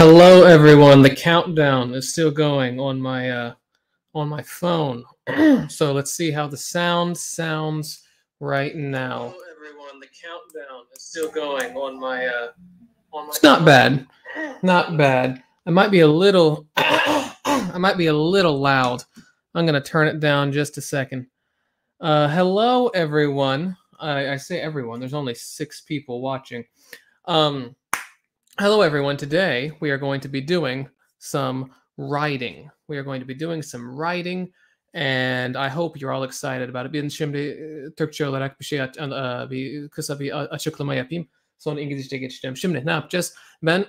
Hello, everyone. The countdown is still going on my phone. So let's see how the sound sounds right now. Hello, everyone. The countdown is still going on my It's not bad. Not bad. I might be a little loud. I'm gonna turn it down just a second. Hello, everyone. I say everyone. There's only 6 people watching. Hello, everyone. Today we are going to be doing some writing. And I hope you're all excited about it. Ben şimdi Türkçe olarak bir kısa bir açıklama yapayım. Sonra İngilizce geçeceğim. Şimdi ne yapacağız? Ben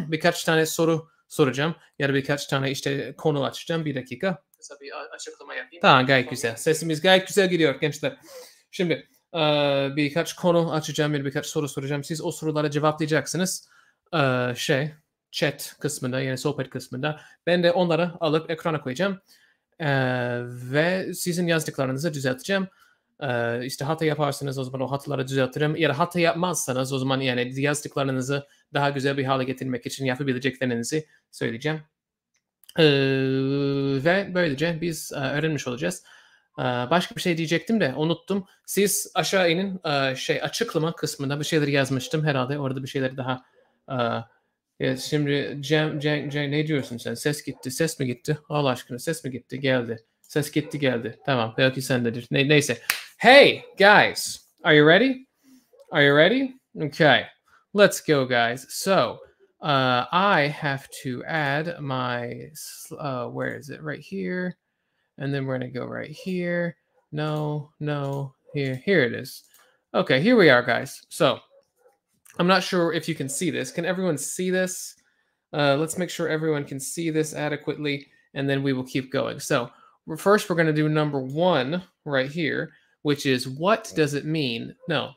birkaç tane soru soracağım. Ya da birkaç tane konu açacağım. Bir dakika. Kısa bir açıklama yapayım. Tamam, gayet güzel. Sesimiz gayet güzel gidiyor gençler. Şimdi birkaç konu açacağım. Birkaç soru soracağım. Siz o sorulara cevaplayacaksınız. Chat kısmında, yani sohbet kısmında. Ben de onları alıp ekrana koyacağım. Ve sizin yazdıklarınızı düzelteceğim. İşte hata yaparsanız o zaman o hataları düzeltirim. Ya da hata yapmazsanız o zaman yani yazdıklarınızı daha güzel bir hale getirmek için yapabileceklerinizi söyleyeceğim. Ve böylece biz öğrenmiş olacağız. Başka bir şey diyecektim de unuttum. Siz aşağı inin, açıklama kısmında bir şeyler yazmıştım herhalde. Orada bir şeyleri daha şimdi Cem ne diyorsun sen? Ses gitti. Ses mi gitti? Allah aşkına ses mi gitti? Geldi. Ses gitti geldi. Tamam. Belki sendedir. Neyse. Hey guys. Are you ready? Are you ready? Okay. Let's go, guys. So I have to add my where is it? Right here. And then we're going to go right here. No. Here it is. Okay, here we are, guys. So I'm not sure if you can see this. Can everyone see this? Let's make sure everyone can see this adequately, and then we will keep going. So first, we're going to do number 1 right here, which is what does it mean? No.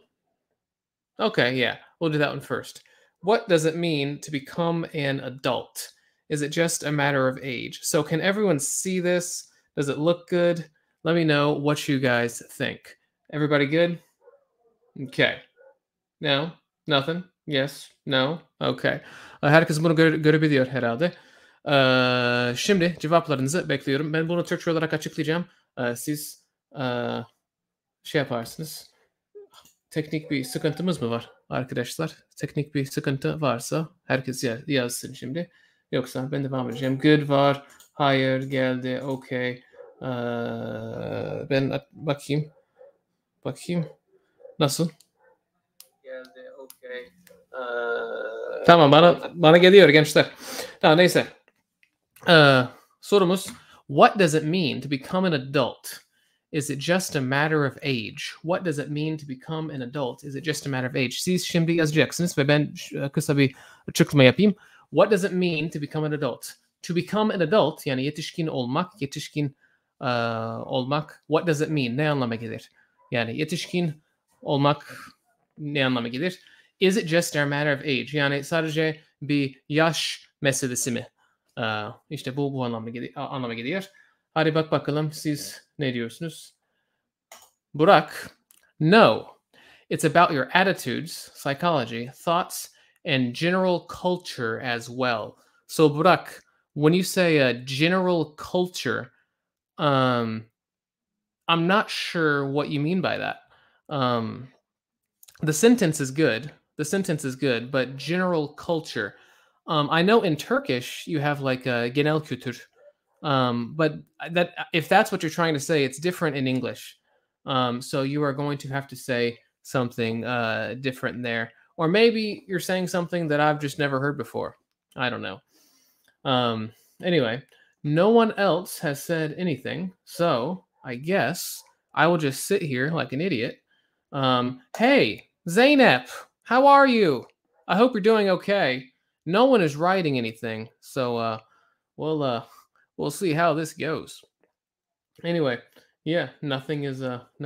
Okay, yeah, we'll do that one first. What does it mean to become an adult? Is it just a matter of age? So can everyone see this? Does it look good? Let me know what you guys think. Everybody good? Okay. No? Nothing? Yes? No? Okay. Herkes bunu görebiliyor herhalde. Şimdi cevaplarınızı bekliyorum. Ben bunu Türkçe olarak açıklayacağım. Siz yaparsınız. Teknik bir sıkıntımız mı var arkadaşlar? Teknik bir sıkıntı varsa herkes yazsın şimdi. Yoksa ben devam edeceğim. Good var. Hayır geldi. Okay. Ben bakayım. Nasıl? Geldi. Okay. Tamam, bana geliyor gençler. Tamam, neyse. Sorumuz, what does it mean to become an adult? Is it just a matter of age? What does it mean to become an adult? Is it just a matter of age? Siz şimdi yazacaksınız ve ben kısa bir açıklama yapayım. What does it mean to become an adult? To become an adult, yani yetişkin olmak, what does it mean? Ne anlama gelir? Yani yetişkin olmak ne anlama gelir? Is it just a matter of age? Yani sadece bir yaş meselesi mi? İşte bu anlama geliyor. Hadi bakalım siz ne diyorsunuz? Burak, no. It's about your attitudes, psychology, thoughts, and general culture as well. So Burak, when you say general culture, I'm not sure what you mean by that. The sentence is good, but general culture. I know in Turkish you have like a genel kültür, but that if that's what you're trying to say, it's different in English. So you are going to have to say something different there, or maybe you're saying something that I've just never heard before. I don't know. Anyway, no one else has said anything, so I guess I will just sit here like an idiot. Hey, Zainab, how are you? I hope you're doing okay. No one is writing anything, so we'll see how this goes. Anyway, yeah, no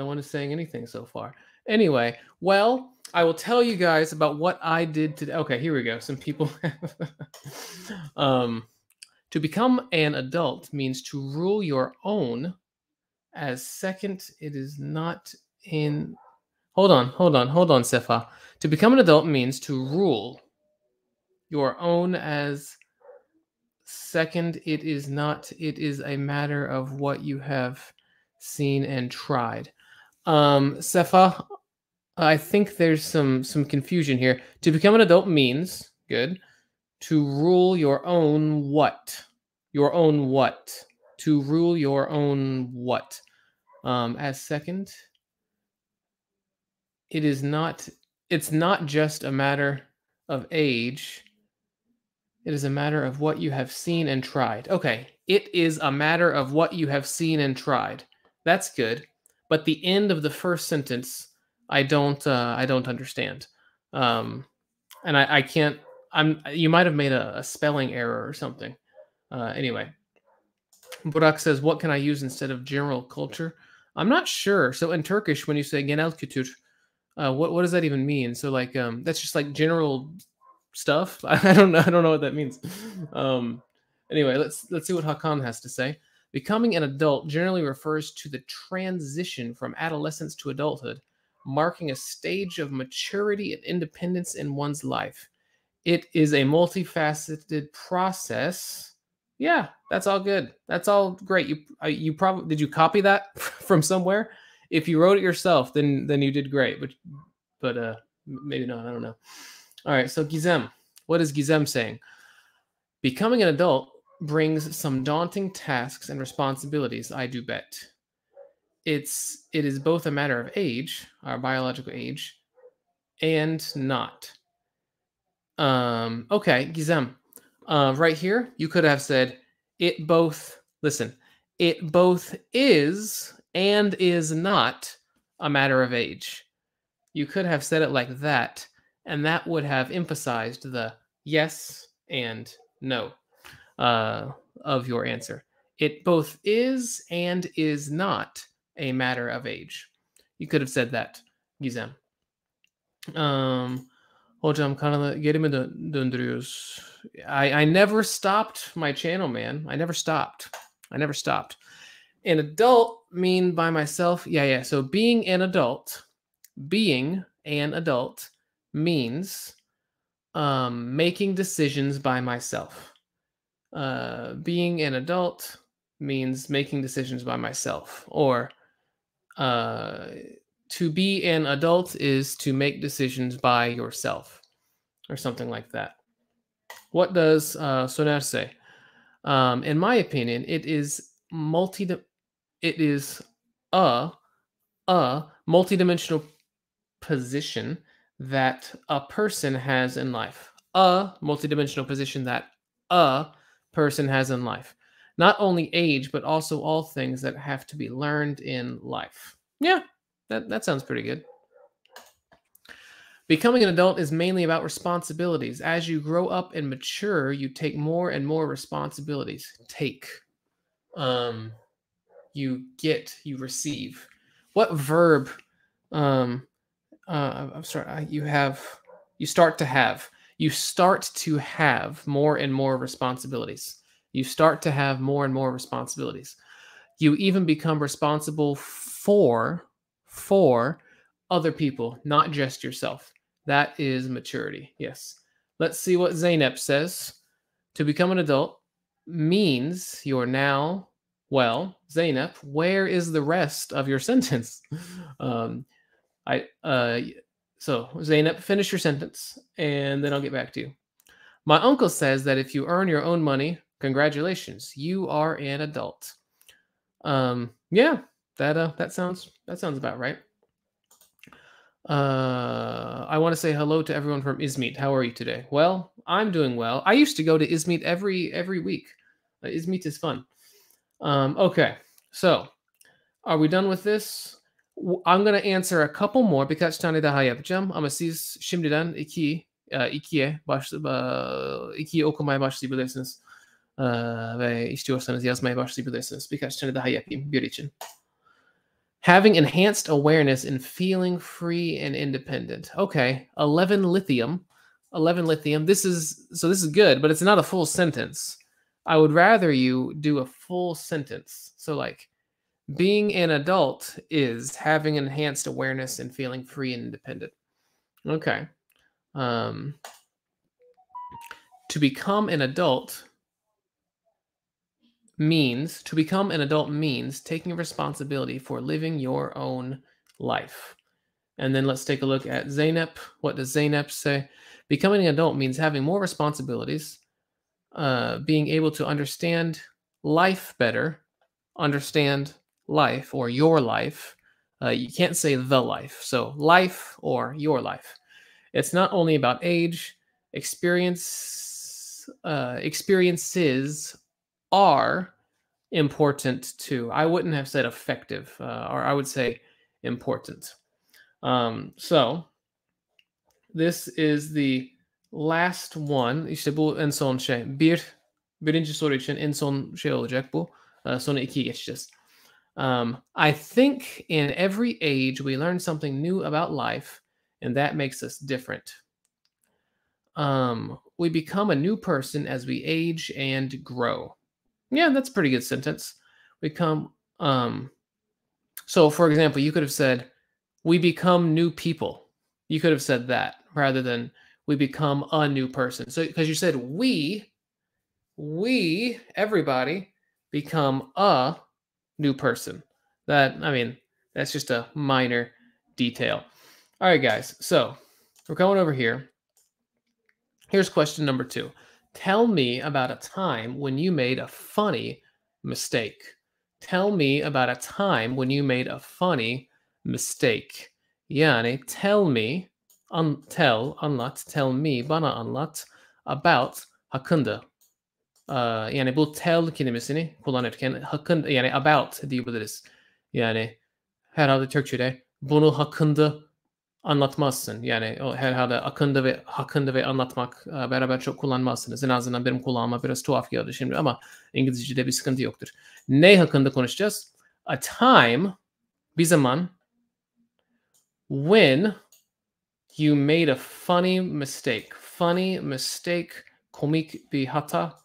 one is saying anything so far. Anyway, well, I will tell you guys about what I did today. Okay, here we go. Some people to become an adult means to rule your own. As second, it is not in. Hold on, Sefa. To become an adult means to rule your own as second, it is not. It is a matter of what you have seen and tried. Sefa, I think there's some confusion here. To become an adult means good. To rule your own what? Your own what? To rule your own what? As second, it is not. It's not just a matter of age. It is a matter of what you have seen and tried. Okay, it is a matter of what you have seen and tried. That's good, but the end of the first sentence, I don't understand, and I can't. You might have made a spelling error or something. Anyway, Burak says, "What can I use instead of general culture?" I'm not sure. So in Turkish, when you say genel kültür, what does that even mean? So like that's just like general stuff. I don't know. I don't know what that means. Anyway, let's see what Hakan has to say. Becoming an adult generally refers to the transition from adolescence to adulthood, marking a stage of maturity and independence in one's life. It is a multifaceted process. Yeah, that's all good. That's all great. You probably did you copy that from somewhere? If you wrote it yourself, then you did great. But maybe not. I don't know. All right. So Gizem, what is Gizem saying? Becoming an adult brings some daunting tasks and responsibilities. I do bet. It is both a matter of age, our biological age, and not. Okay, Gizem. Right here, you could have said it both. Listen, it both is and is not a matter of age. You could have said it like that, and that would have emphasized the yes and no of your answer. It both is and is not a matter of age. You could have said that, Gizem. Hocam kanalı geri mi döndürüyoruz? I never stopped my channel, man. I never stopped. An adult mean by myself. Yeah. So being an adult means making decisions by myself. Being an adult means making decisions by myself. Or to be an adult is to make decisions by yourself, or something like that. What does Soner say? In my opinion, it is a multidimensional position that a person has in life. A multidimensional position that a person has in life. Not only age, but also all things that have to be learned in life. Yeah, that sounds pretty good. Becoming an adult is mainly about responsibilities. As you grow up and mature, you take more and more responsibilities. Take. You get, you receive. What verb? I'm sorry. You start to have. You start to have more and more responsibilities. You start to have more and more responsibilities. You even become responsible for other people, not just yourself. That is maturity. Yes. Let's see what Zainab says. To become an adult means you're now, well, Zainab, where is the rest of your sentence? So Zainab, finish your sentence and then I'll get back to you. My uncle says that if you earn your own money, congratulations, you are an adult. Yeah, that sounds about right. I want to say hello to everyone from Izmit. How are you today? Well, I'm doing well. I used to go to Izmit every week. Izmit is fun. Okay, so are we done with this? I'm going to answer a couple more birkaç tane daha yapacağım ama siz şimdiden ikiyi okumaya başlayabilirsiniz. Ve istiyorsanız yazmaya başlayabilirsiniz. Birkaç tane daha yapayım bir için. Having enhanced awareness and feeling free and independent. Okay, 11 lithium. This is good, but it's not a full sentence. I would rather you do a full sentence. So like, being an adult is having enhanced awareness and feeling free and independent. Okay. To become an adult to become an adult means taking responsibility for living your own life. And then let's take a look at Zeynep. What does Zeynep say? Becoming an adult means having more responsibilities, being able to understand life better, understand life or your life. You can't say the life. So life or your life. It's not only about age, experiences are important too. I wouldn't have said effective, or I would say important. So this is the last one. İşte bu en son şey. Birinci soru için en son şey olacak bu. Sonra ikiye geçeceğiz. I think in every age we learn something new about life, and that makes us different. We become a new person as we age and grow. Yeah, that's a pretty good sentence. So for example, you could have said, we become new people. You could have said that rather than we become a new person. So because you said we, everybody become a new person. That's just a minor detail. All right, guys. So we're going over here. Here's question number 2. Tell me about a time when you made a funny mistake. Tell me about a time when you made a funny mistake. Yani tell me, tell me, bana anlat about hakkında. Yani bu tell kelimesini kullanırken hakkında, yani about diyebiliriz. Yani herhalde Türkçe'de bunu hakkında anlatmazsın. Yani o herhalde hakkında ve anlatmak beraber çok kullanmazsınız. En azından benim kulağıma biraz tuhaf geldi şimdi ama İngilizce'de bir sıkıntı yoktur. Ne hakkında konuşacağız? A time, bir zaman, when you made a funny mistake. Funny mistake, komik bir hata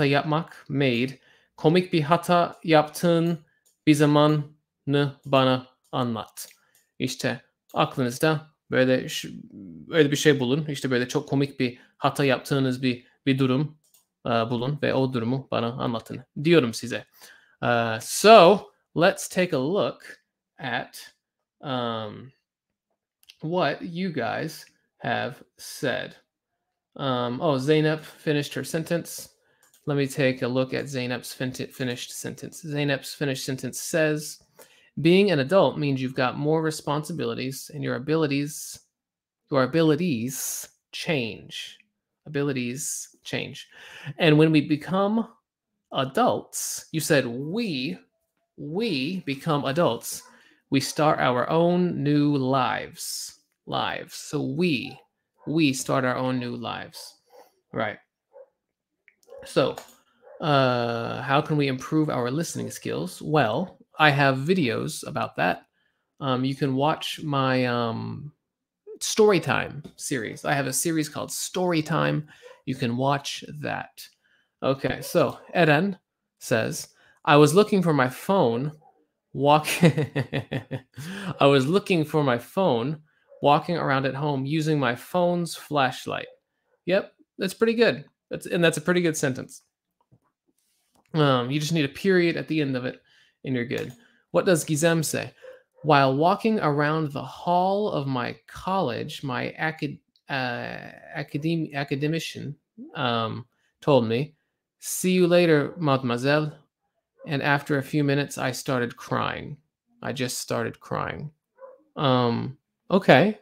yapmak, made. Komik bir hata yaptığın bir zamanı bana anlat. İşte aklınızda böyle öyle bir şey bulun. İşte böyle çok komik bir hata yaptığınız bir durum bulun ve o durumu bana anlatın diyorum size. So let's take a look at what you guys have said. Zeynep finished her sentence. Let me take a look at Zeynep's finished sentence. Zeynep's finished sentence says, being an adult means you've got more responsibilities and your abilities change. Abilities change. And when we become adults, you said we become adults, we start our own new lives. So we start our own new lives. Right. So, how can we improve our listening skills? Well, I have videos about that. You can watch my Storytime series. I have a series called Storytime. You can watch that. Okay, so Eren says, I was looking for my phone I was looking for my phone walking around at home using my phone's flashlight. Yep, that's pretty good. That's a pretty good sentence. You just need a period at the end of it, and you're good. What does Gizem say? While walking around the hall of my college, my academician told me, "See you later, mademoiselle." And after a few minutes, I started crying. I just started crying. Okay.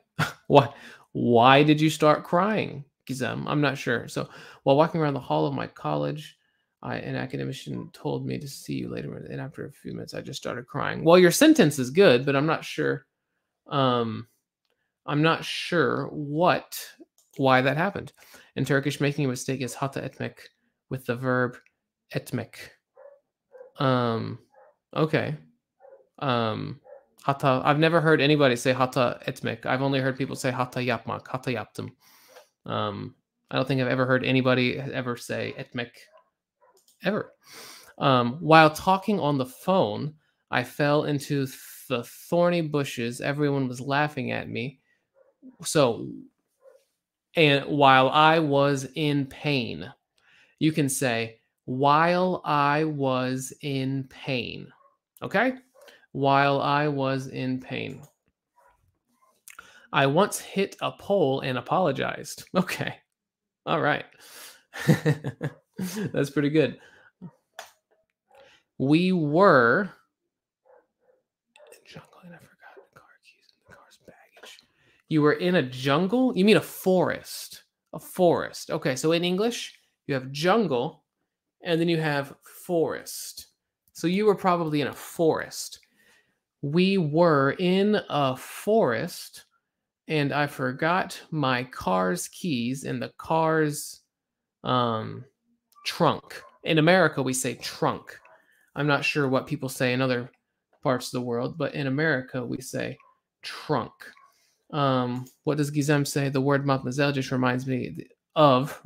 Why did you start crying, Gizem? I'm not sure. So while walking around the hall of my college, an academician told me to see you later. And after a few minutes, I just started crying. Well, your sentence is good, but I'm not sure. I'm not sure why that happened. In Turkish, making a mistake is hata etmek with the verb etmek. Okay. Hata. I've never heard anybody say hata etmek. I've only heard people say hata yapmak, hata yaptım. I don't think I've ever heard anybody ever say etmek ever. While talking on the phone, I fell into the thorny bushes. Everyone was laughing at me. So, and while I was in pain. you can say, while I was in pain. Okay? While I was in pain. I once hit a pole and apologized. Okay. All right. That's pretty good. We were jungle and I forgot the car keys and the car's baggage. You were in a jungle? You mean a forest. A forest. Okay, so in English, you have jungle and then you have forest. So you were probably in a forest. We were in a forest and I forgot my car's keys in the car's trunk. In America, we say trunk. I'm not sure what people say in other parts of the world, but in America, we say trunk. What does Gizem say? The word mademoiselle just reminds me of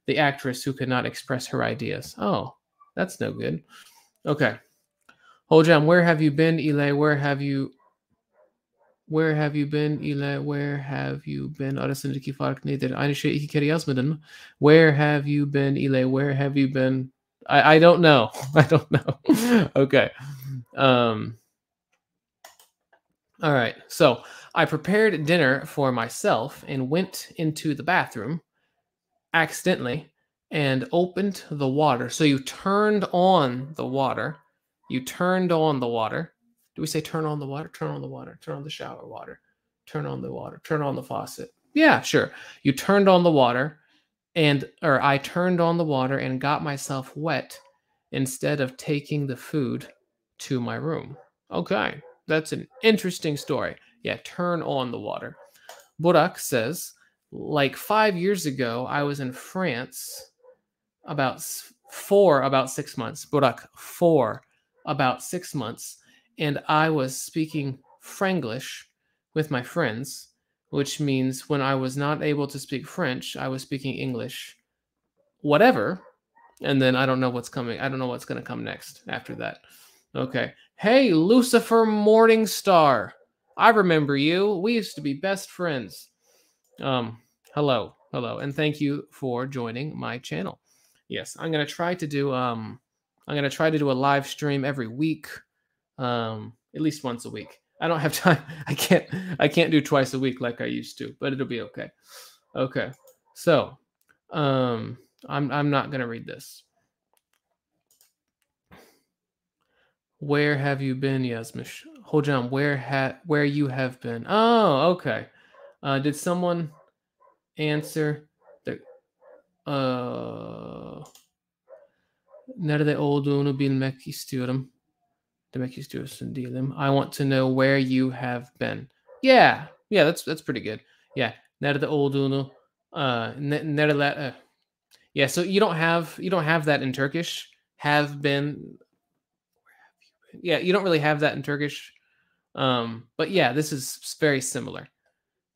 the actress who could not express her ideas. Oh, that's no good. Okay. Hocam, where have you been, Ile? Where have you been, Ile? Where have you been? Arasındaki fark nedir? Aynı şeyi iki kere yazmadın mı? Where have you been, Ile? Where have you been? I don't know. I don't know. Okay. All right. So I prepared dinner for myself and went into the bathroom accidentally and opened the water. So you turned on the water. You turned on the water. Do we say turn on the water? Turn on the water. Turn on the shower water. Turn on the water. Turn on the faucet. Yeah, sure. You turned on the water or I turned on the water and got myself wet instead of taking the food to my room. Okay. That's an interesting story. Yeah, turn on the water. Burak says, like 5 years ago, I was in France about 6 months. Burak, for about 6 months. And I was speaking Franglish with my friends, which means when I was not able to speak French, I was speaking English, whatever. And then I don't know what's coming. I don't know what's going to come next after that. Okay. Hey, Lucifer Morningstar. I remember you. We used to be best friends. Hello. And thank you for joining my channel. Yes, I'm going to try to do a live stream every week. At least once a week. I don't have time. I can't do twice a week like I used to, but it'll be okay. Okay. So, I'm not going to read this. Where have you been, Yasmish? Hocam, where you have been? Oh, okay. Did someone answer the nerede olduğunu bilmek istiyorum. Demek istiyorsun diyelim. I want to know where you have been. Yeah, that's pretty good. Yeah, nerede olduğunu nereler yeah, so you don't have that in Turkish. Have been. Yeah, you don't really have that in Turkish. But yeah, this is very similar.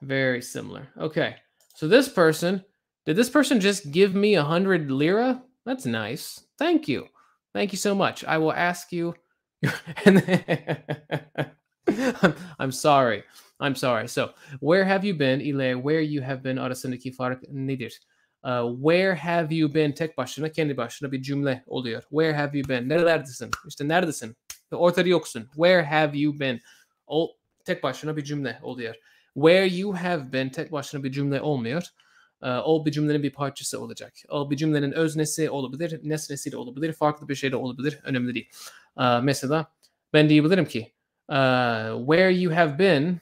Very similar. Okay. So did this person just give me 100 lira? That's nice. Thank you. Thank you so much. I will ask you. I'm sorry. So where have you been, Ile? Where you have been arasındaki fark nedir? Where have you been tek başına kendi başına bir cümle oluyor. Where have you been? Nerelerdesin? İşte neredesin? Ortada yoksun. Where have you been? Tek başına bir cümle oluyor. Where you have been tek başına bir cümle olmuyor. O bir cümlenin bir parçası olacak. O bir cümlenin öznesi olabilir, nesnesi de olabilir, farklı bir şey de olabilir. Önemli değil. Mesela ben diyebilirim ki where you have been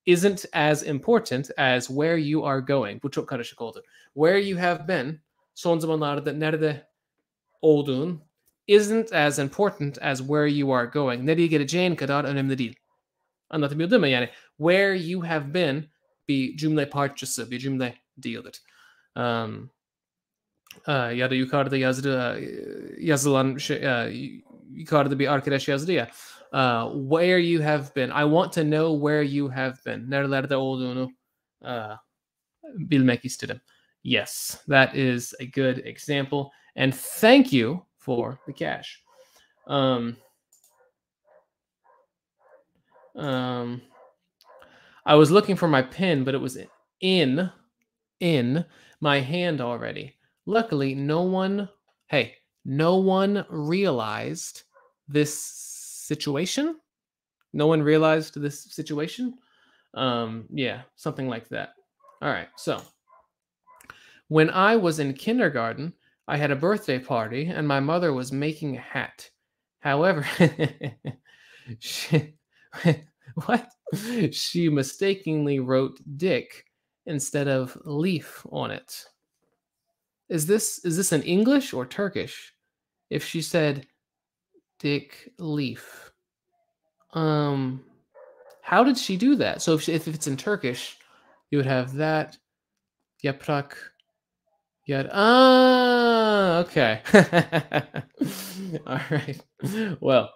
isn't as important as where you are going. Bu çok karışık oldu. Where you have been son zamanlarda nerede olduğun isn't as important as where you are going. Nereye geleceğin kadar önemli değil. Anlatabiliyor değil mi? Yani where you have been bir cümle parçası, bir cümle değildir. Ya da yukarıda yazılan şey, yukarıda bir arkadaş yazdı ya. Where you have been. I want to know where you have been. Nerelerde olduğunu bilmek istedim. Yes, that is a good example. And thank you for the cash. I was looking for my pen, but it was in my hand already. Luckily, no one realized this situation. No one realized this situation. Yeah, something like that. All right, so when I was in kindergarten, I had a birthday party and my mother was making a hat. However, she, what? She mistakenly wrote Dick instead of leaf on it. Is this in English or Turkish? If she said Dick leaf, how did she do that? So if it's in Turkish, you would have that yaprak. Okay. All right. Well,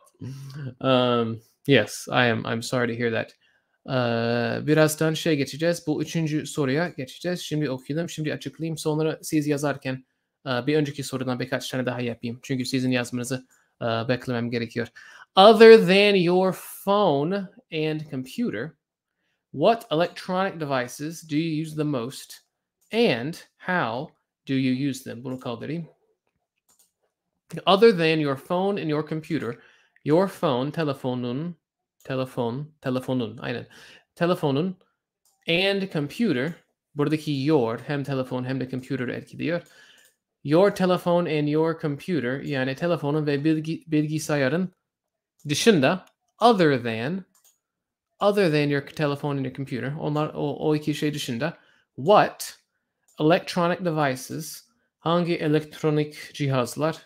yes, I'm sorry to hear that. Birazdan geçeceğiz. Bu 3. soruya geçeceğiz. Şimdi okuyalım, şimdi açıklayayım. Sonra siz yazarken bir önceki sorudan birkaç tane daha yapayım. Çünkü sizin yazmanızı beklemem gerekiyor. Other than your phone and computer, what electronic devices do you use the most and how do you use them? Bunu kaldırayım. Other than your phone and your computer, your phone, telefonun, aynen. Telefonun and computer, buradaki your hem telefon hem de computer'ı etkiliyor. Your telephone and your computer, yani telefonun ve bilgisayarın dışında, other than your telephone and your computer, onlar o iki şey dışında, what electronic devices, hangi elektronik cihazlar,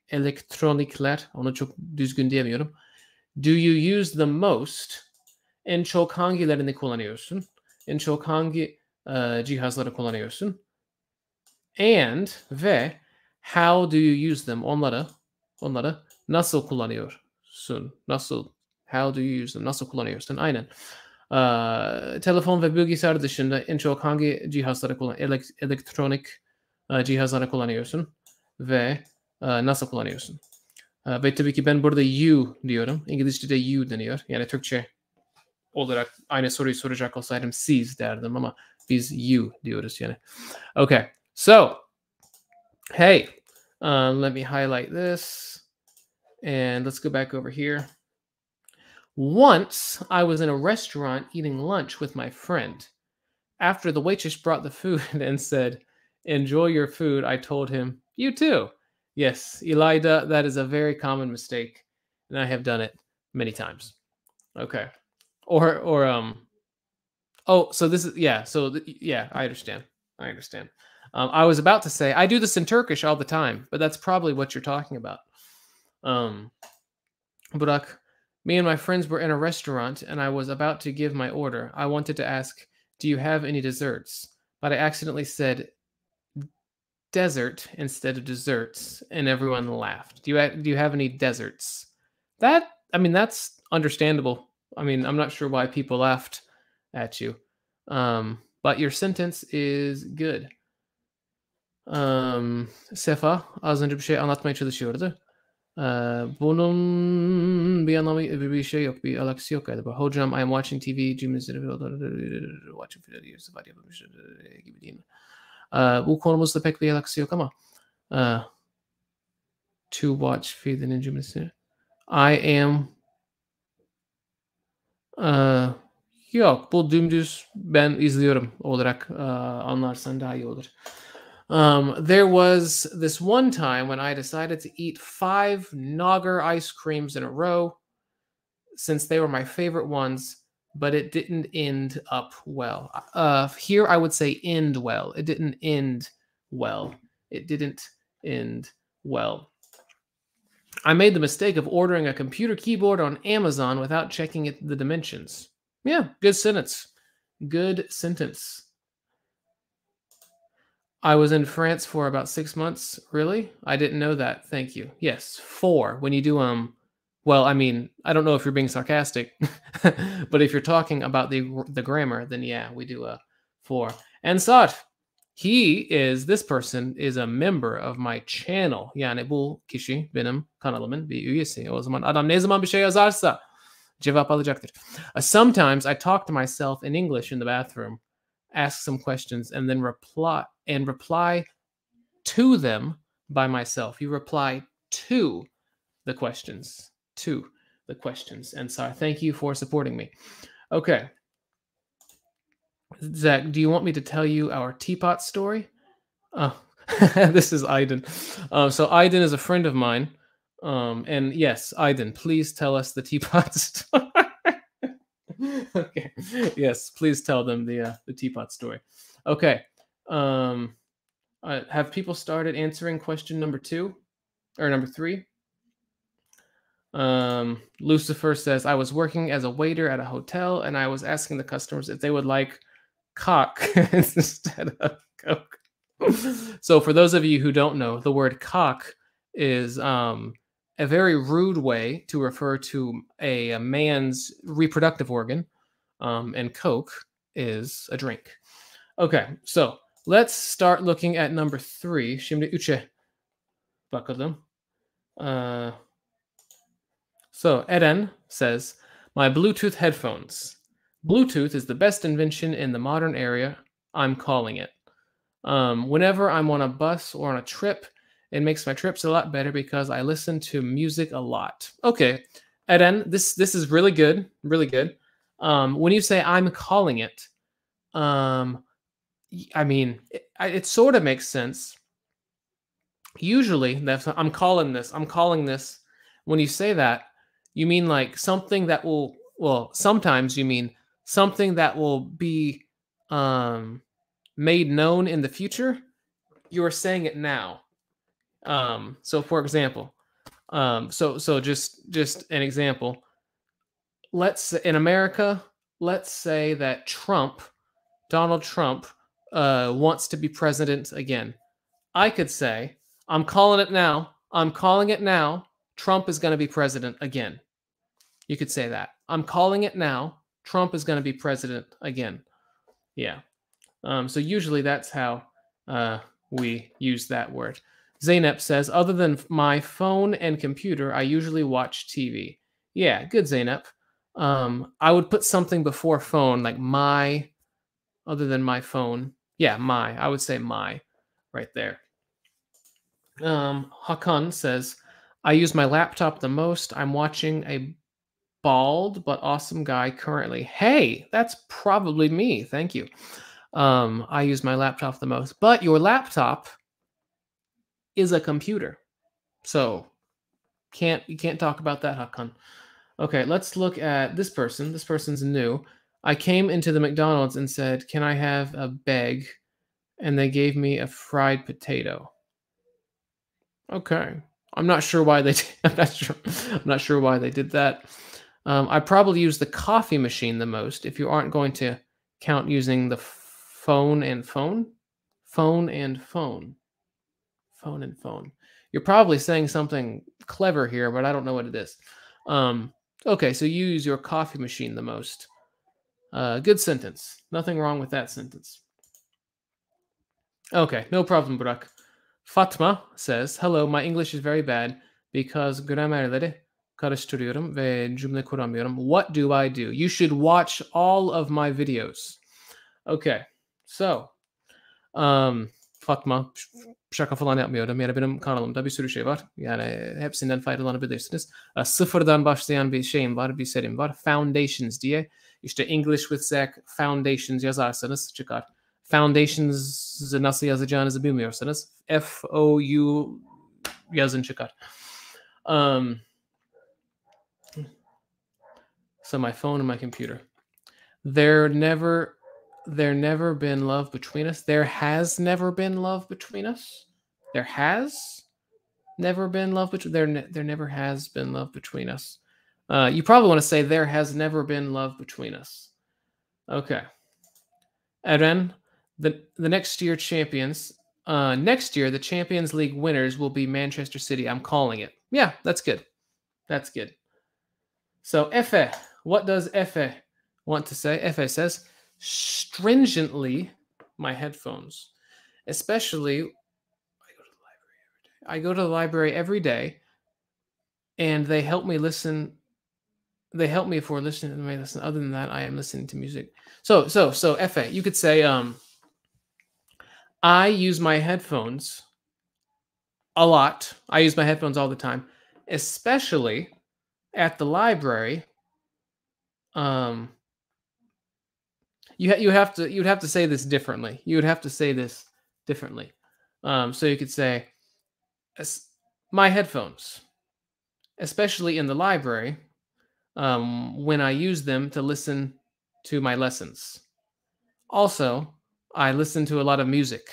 elektronikler, onu çok düzgün diyemiyorum. Do you use the most? En çok hangilerini kullanıyorsun? En çok hangi cihazları kullanıyorsun? And ve how do you use them? Onları nasıl kullanıyorsun? How do you use them? Nasıl kullanıyorsun? Aynen. Telefon ve bilgisayar dışında en çok hangi cihazları elektronik cihazları kullanıyorsun ve nasıl kullanıyorsun? Ve tabii ki ben burada you diyorum. İngilizce'de you deniyor. Yani Türkçe olarak aynı soruyu soracak olsaydım siz derdim ama biz you diyoruz yani. Okay, so hey, let me highlight this and let's go back over here. Once I was in a restaurant eating lunch with my friend. After the waitress brought the food and said, "Enjoy your food," I told him, "You too." Yes, Elida, that is a very common mistake, and I have done it many times. Okay. Oh, so this is, yeah, so yeah, I understand. I was about to say, I do this in Turkish all the time, but that's probably what you're talking about. Burak, me and my friends were in a restaurant, and I was about to give my order. I wanted to ask, do you have any desserts? But I accidentally said desert instead of desserts, and everyone laughed. Do you have any deserts? That's understandable. I mean, I'm not sure why people laughed at you. But your sentence is good. Sefa az önce bir şey anlatmaya çalışıyordu. Bunun bir anlamı, bir şey yok, bir alakası yok galiba. Hocam, I am watching TV cümlesini watching videos var yapılmış gibi değil mi? Bu konumuzda pek bir alakası yok ama to watch feed'inin cümlesi. I am yok, bu dümdüz ben izliyorum olarak anlarsan daha iyi olur. There was this one time when I decided to eat 5 Nogger ice creams in a row since they were my favorite ones, but it didn't end up well. Here I would say end well. It didn't end well. I made the mistake of ordering a computer keyboard on Amazon without checking the dimensions. Yeah, good sentence. I was in France for about 6 months. Really? I didn't know that. Thank you. Yes, 4. When you do well, I mean, I don't know if you're being sarcastic, but if you're talking about the grammar, then yeah, we do 4. And Saad, this person is a member of my channel. Yani bu kişi benim kanalımın bir üyesi. O zaman adam ne zaman bir şey yazarsa cevap alacaktır. Sometimes I talk to myself in English in the bathroom, ask some questions, and then reply to them by myself. You reply to the questions. To the questions. And so thank you for supporting me. Okay. Zach, do you want me to tell you our teapot story? Oh, this is Aiden. So Aiden is a friend of mine. And yes, Aiden, please tell us the teapot story. Okay. Yes, please tell them the teapot story. Okay. Have people started answering question number 2 or number 3? Lucifer says, I was working as a waiter at a hotel and I was asking the customers if they would like cock instead of Coke. So for those of you who don't know, the word cock is a very rude way to refer to a man's reproductive organ, and Coke is a drink. Okay, so let's start looking at number 3. Şimdi 3'e bakalım. So Eren says, my Bluetooth headphones. Bluetooth is the best invention in the modern era. I'm calling it. Whenever I'm on a bus or on a trip, it makes my trips a lot better because I listen to music a lot. Okay, Eren, this is really good, really good. When you say I'm calling it, I mean, it sort of makes sense. Usually, that's I'm calling this. I'm calling this. When you say that, you mean like something that will. Well, sometimes you mean something that will be made known in the future. You are saying it now. So, for example, so just an example. In America, let's say that Donald Trump, wants to be president again. I could say, I'm calling it now. I'm calling it now. Trump is going to be president again. You could say that. I'm calling it now. Trump is going to be president again. Yeah. So usually that's how we use that word. Zainab says, other than my phone and computer, I usually watch TV. Yeah, good, Zainab. I would put something before phone, like my, other than my phone. Yeah, my. I would say my right there. Hakan says, I use my laptop the most. I'm watching a bald but awesome guy currently. Hey, that's probably me. Thank you. I use my laptop the most. But your laptop is a computer. So you can't talk about that, Hakan. Okay, let's look at this person. This person's new. I came into the McDonald's and said, can I have a bag? And they gave me a fried potato. Okay. I'm not sure why they I'm not sure why they did that. I probably use the coffee machine the most if you aren't going to count using the phone and phone. Phone and phone. Phone and phone. You're probably saying something clever here, but I don't know what it is. Okay, so you use your coffee machine the most. Good sentence. Nothing wrong with that sentence. Okay, no problem, Burak. Fatma says, hello, my English is very bad because gramerleri karıştırıyorum ve cümle kuramıyorum. What do I do? You should watch all of my videos. Okay, so Fatma, şaka falan yapmıyorum. Yani benim kanalımda bir sürü şey var. Yani hepsinden faydalanabilirsiniz. Sıfırdan başlayan bir şeyim var, bir serim var. Foundations diye. İşte English with Zach Foundations yazarsanız çıkar. Foundations'ı nasıl yazacağınızı bilmiyorsanız F-O-U yazın çıkar. So my phone and my computer. There never been love between us. There has never been love between us. There has never been love between. There never has been love between us. You probably want to say there has never been love between us. Okay. Eren, the next year champions. Next year the Champions League winners will be Manchester City. I'm calling it. Yeah, that's good. That's good. So Efe, what does Efe want to say? Efe says, stringently my headphones. Especially, I go to the library every day, and they help me listen. They help me for listening to my lesson. Other than that, I am listening to music. So Efe, you could say, I use my headphones a lot. I use my headphones all the time, especially at the library. You'd have to say this differently. You would have to say this differently. So you could say, my headphones, especially in the library, when I use them to listen to my lessons. Also, I listen to a lot of music,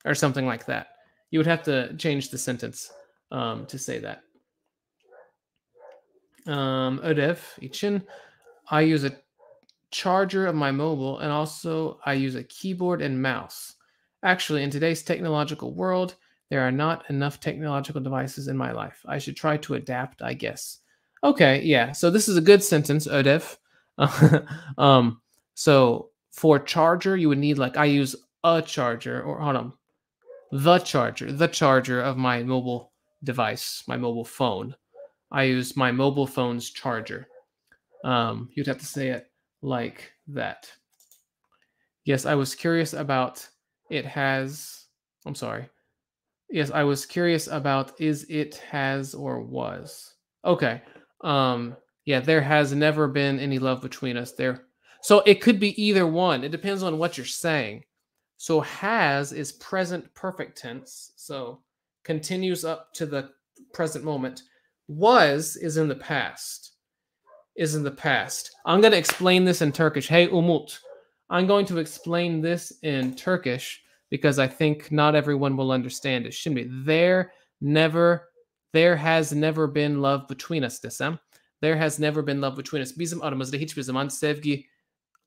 or something like that. You would have to change the sentence to say that. Ödev için, I use a charger of my mobile, and also I use a keyboard and mouse. Actually, in today's technological world, there are not enough technological devices in my life. I should try to adapt, I guess. Okay, yeah. So this is a good sentence, ödev. So for charger, you would need, like, I use a charger, or hold on, the charger of my mobile device, my mobile phone. I use my mobile phone's charger. You'd have to say it like that. Yes, I was curious about it has. I'm sorry. Yes, I was curious about is it has or was. Okay. Yeah, there has never been any love between us there. So it could be either one. It depends on what you're saying. So has is present perfect tense. So continues up to the present moment. Was is in the past. Is in the past. I'm going to explain this in Turkish. Hey Umut. I'm going to explain this in Turkish because I think not everyone will understand it. Şimdi there has never been love between us desem. There has never been love between us. Bizim aramızda hiçbir zaman sevgi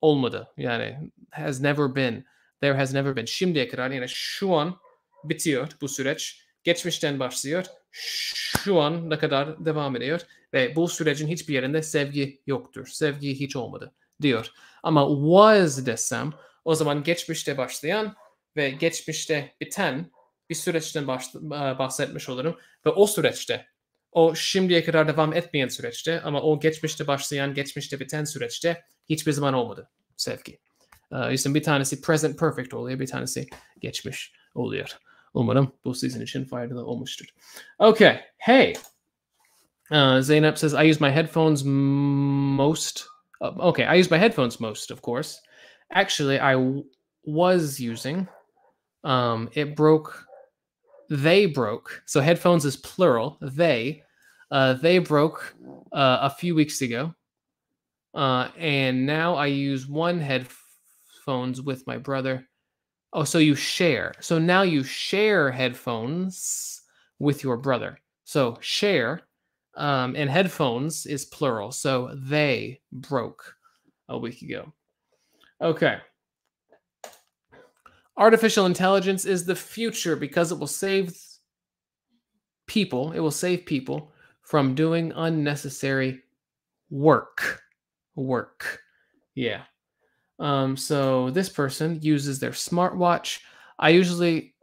olmadı. Yani has never been. There has never been. Şimdiye kadar, yani şu an bitiyor bu süreç. Geçmişten başlıyor. Şu an ne kadar devam ediyor. Ve bu sürecin hiçbir yerinde sevgi yoktur. Sevgi hiç olmadı diyor. Ama was desem, o zaman geçmişte başlayan ve geçmişte biten bir süreçten bahsetmiş olurum. Ve o süreçte, o şimdiye kadar devam etmeyen süreçte, ama o geçmişte başlayan, geçmişte biten süreçte hiçbir zaman olmadı sevgi. Bir tanesi present perfect oluyor, bir tanesi geçmiş oluyor. Umarım bu sizin için faydalı olmuştur. Okay, hey. Zainab says, I use my headphones most. Okay, I use my headphones most, of course. Actually, I was using. It broke. They broke. So headphones is plural. They broke a few weeks ago. And now I use one headphones with my brother. Oh, so you share. So now you share headphones with your brother. So share, and headphones is plural. So they broke a week ago. Okay. Artificial intelligence is the future because it will save people. It will save people from doing unnecessary work. Yeah. So this person uses their smartwatch. I usually,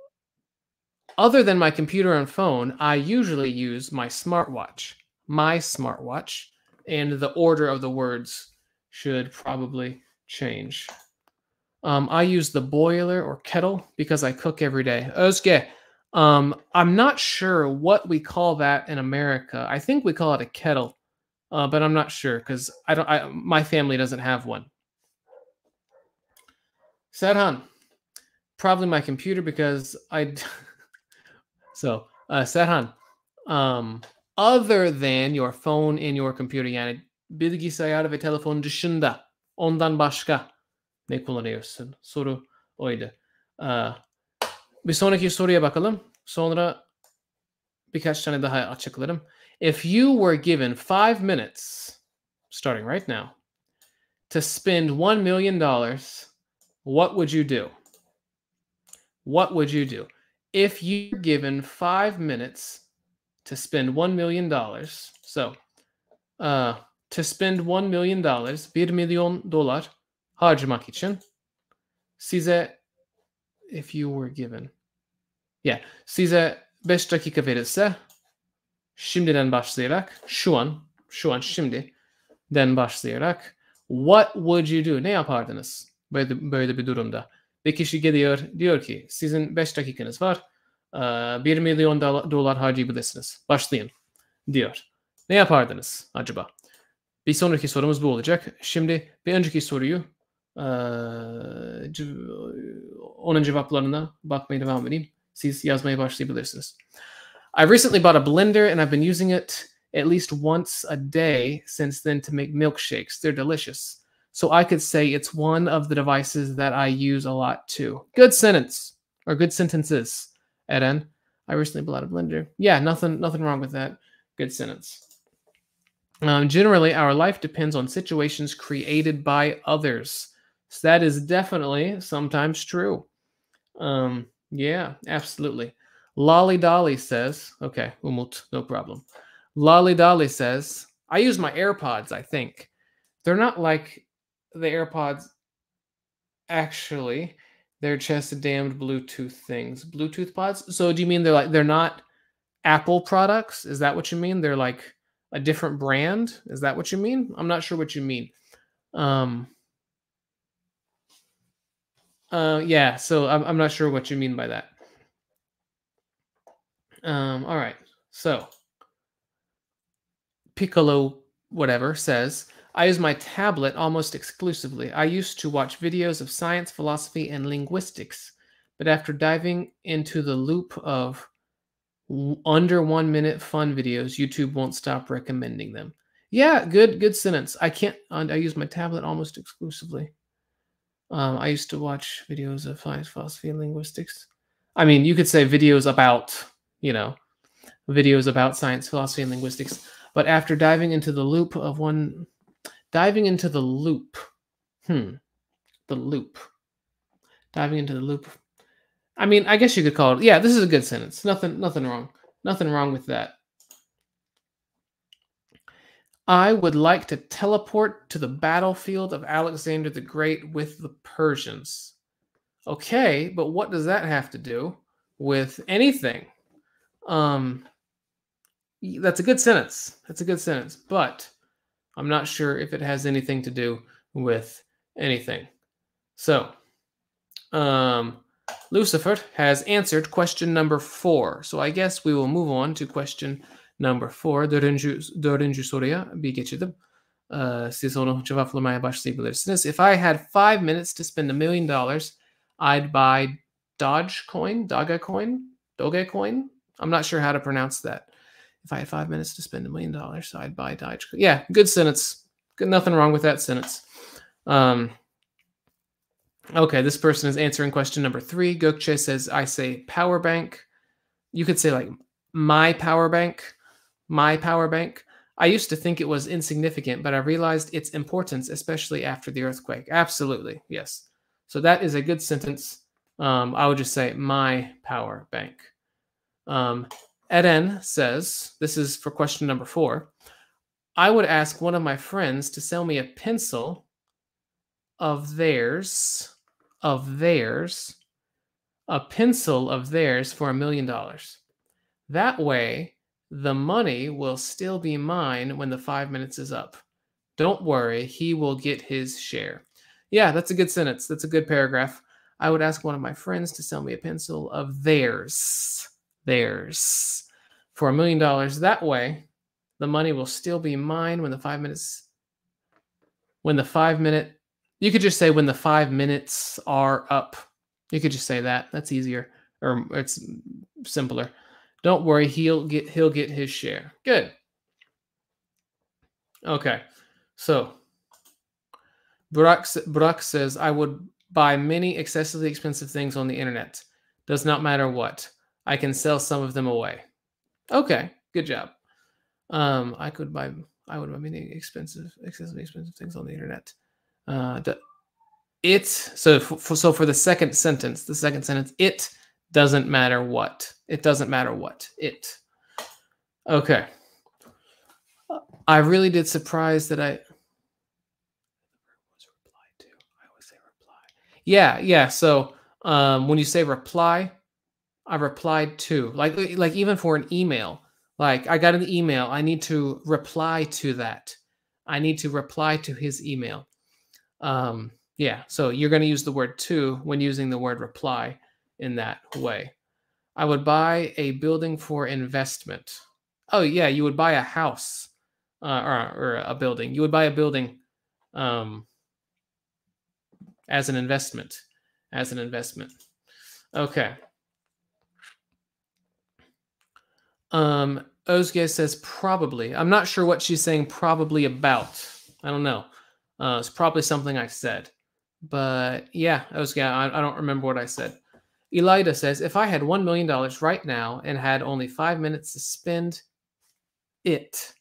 other than my computer and phone, I usually use my smartwatch. My smartwatch. And the order of the words should probably change. I use the boiler or kettle because I cook every day. Özge, I'm not sure what we call that in America. I think we call it a kettle, but I'm not sure because my family doesn't have one. Serhan, probably my computer because So, Serhan, other than your phone and your computer, yani bilgisayar ve telefon dışında ondan başka ne kullanıyorsun? Soru oydu. Bir sonraki soruya bakalım. Sonra birkaç tane daha açıklarım. If you were given 5 minutes, starting right now, to spend $1 million, what would you do? What would you do? If you're given 5 minutes to spend $1 million, so to spend $1 million, $1 milyon dolar harcamak için size, if you were given, size 5 dakika verilse, şimdiden başlayarak, şu an şimdiden başlayarak, what would you do? Ne yapardınız böyle bir durumda? Bir kişi geliyor, diyor ki sizin 5 dakikanız var 1 milyon dolar harcayabilirsiniz. Başlayın diyor. Ne yapardınız acaba? Bir sonraki sorumuz bu olacak. Şimdi bir önceki soruyu onun cevaplarına bakmaya devam edeyim. Siz yazmaya başlayabilirsiniz. I recently bought a blender and I've been using it at least once a day since then to make milkshakes. They're delicious. So I could say it's one of the devices that I use a lot too. Good sentence, or good sentences, Eren. I recently bought a blender. Yeah, nothing wrong with that. Good sentence. Generally, our life depends on situations created by others. So that is definitely sometimes true. Yeah, absolutely. Lolly Dolly says, okay, Umut, no problem. Lolly Dolly says, I use my AirPods, I think. They're not like the AirPods, actually. They're just damned Bluetooth things. Bluetooth pods? So do you mean they're not Apple products? Is that what you mean? They're like a different brand? Is that what you mean? I'm not sure what you mean. Yeah, so I'm not sure what you mean by that. All right. So Piccolo whatever says, I use my tablet almost exclusively. I used to watch videos of science, philosophy, and linguistics, but after diving into the loop of under 1 minute fun videos, YouTube won't stop recommending them. Yeah, good sentence. I use my tablet almost exclusively. I used to watch videos of science, philosophy, and linguistics. I mean, you could say videos about, videos about science, philosophy, and linguistics. But after diving into the loop. Diving into the loop. I mean, I guess you could call it. Yeah, this is a good sentence. Nothing wrong. Nothing wrong with that. I would like to teleport to the battlefield of Alexander the Great with the Persians. Okay, but what does that have to do with anything? That's a good sentence. But I'm not sure if it has anything to do with anything. So, Lucifer has answered question number 4. So I guess we will move on to question number 4. Dördüncü soruya bir geçelim. Siz onu cevaplamaya başlayabilirsiniz. If I had 5 minutes to spend $1 million, I'd buy Dogecoin. I'm not sure how to pronounce that. If I had 5 minutes to spend $1 million, I'd buy Dogecoin. Yeah, good sentence. Nothing wrong with that sentence. Okay, this person is answering question number 3. Gökçe says, I say power bank. You could say like my power bank. I used to think it was insignificant, but I realized its importance, especially after the earthquake. Absolutely, yes. So that is a good sentence. I would just say my power bank. Eren says, this is for question number 4. I would ask one of my friends to sell me a pencil of theirs, a pencil of theirs for $1 million. That way, the money will still be mine when the 5 minutes is up. Don't worry, he will get his share. Yeah, that's a good sentence. That's a good paragraph. I would ask one of my friends to sell me a pencil of theirs, for $1 million. That way, the money will still be mine when the 5 minutes. You could just say when the 5 minutes are up. You could just say that. That's easier, or it's simpler. Don't worry, he'll get his share. Good. Okay, so Burak says, I would buy many excessively expensive things on the internet. Does not matter what. I can sell some of them away. Okay, good job. I would buy many excessively expensive things on the internet. For the second sentence, it doesn't matter what. It. Okay. I really did surprise that I always say reply. Yeah. So when you say reply, I replied to. Like even for an email. Like I got an email. I need to reply to that. I need to reply to his email. Yeah, so you're going to use the word to when using the word reply in that way. I would buy a building for investment. Oh yeah, you would buy a house or a building. You would buy a building as an investment. As an investment. Okay. Özge says probably. I'm not sure what she's saying probably about. I don't know. It's probably something I said. But yeah, Özge, I don't remember what I said. Elida says, if I had $1 million right now and had only 5 minutes to spend it,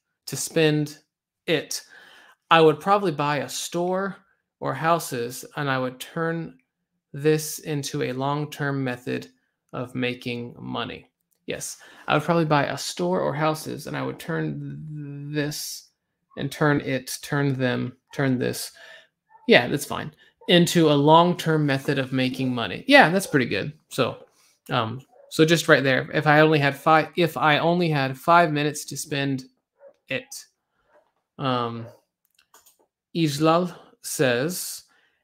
I would probably buy a store or houses, and I would turn this into a long-term method of making money. Yes, I would probably buy a store or houses, and I would turn this and turn this. Yeah, that's fine. Into a long-term method of making money. Yeah, that's pretty good. So just right there. If I only had 5 minutes to spend it. Ijlal says,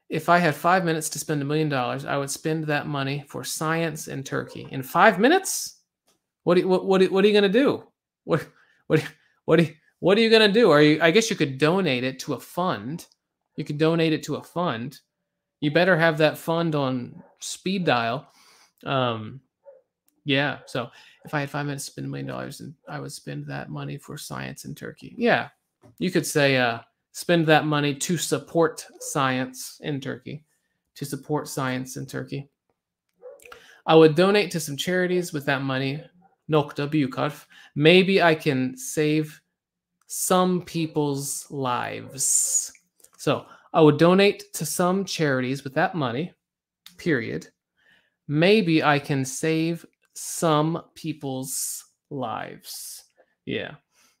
if I had 5 minutes to spend $1 million, I would spend that money for science in Turkey. In 5 minutes? What are you gonna do? What are you gonna do? I guess you could donate it to a fund. You could donate it to a fund. You better have that fund on speed dial. Yeah. So if I had 5 minutes to spend $1 million, and I would spend that money for science in Turkey. Yeah. You could say spend that money to support science in Turkey. To support science in Turkey. I would donate to some charities with that money. Nokta büyük harf. Maybe I can save some people's lives. So I would donate to some charities with that money, period. Maybe I can save some people's lives. Yeah.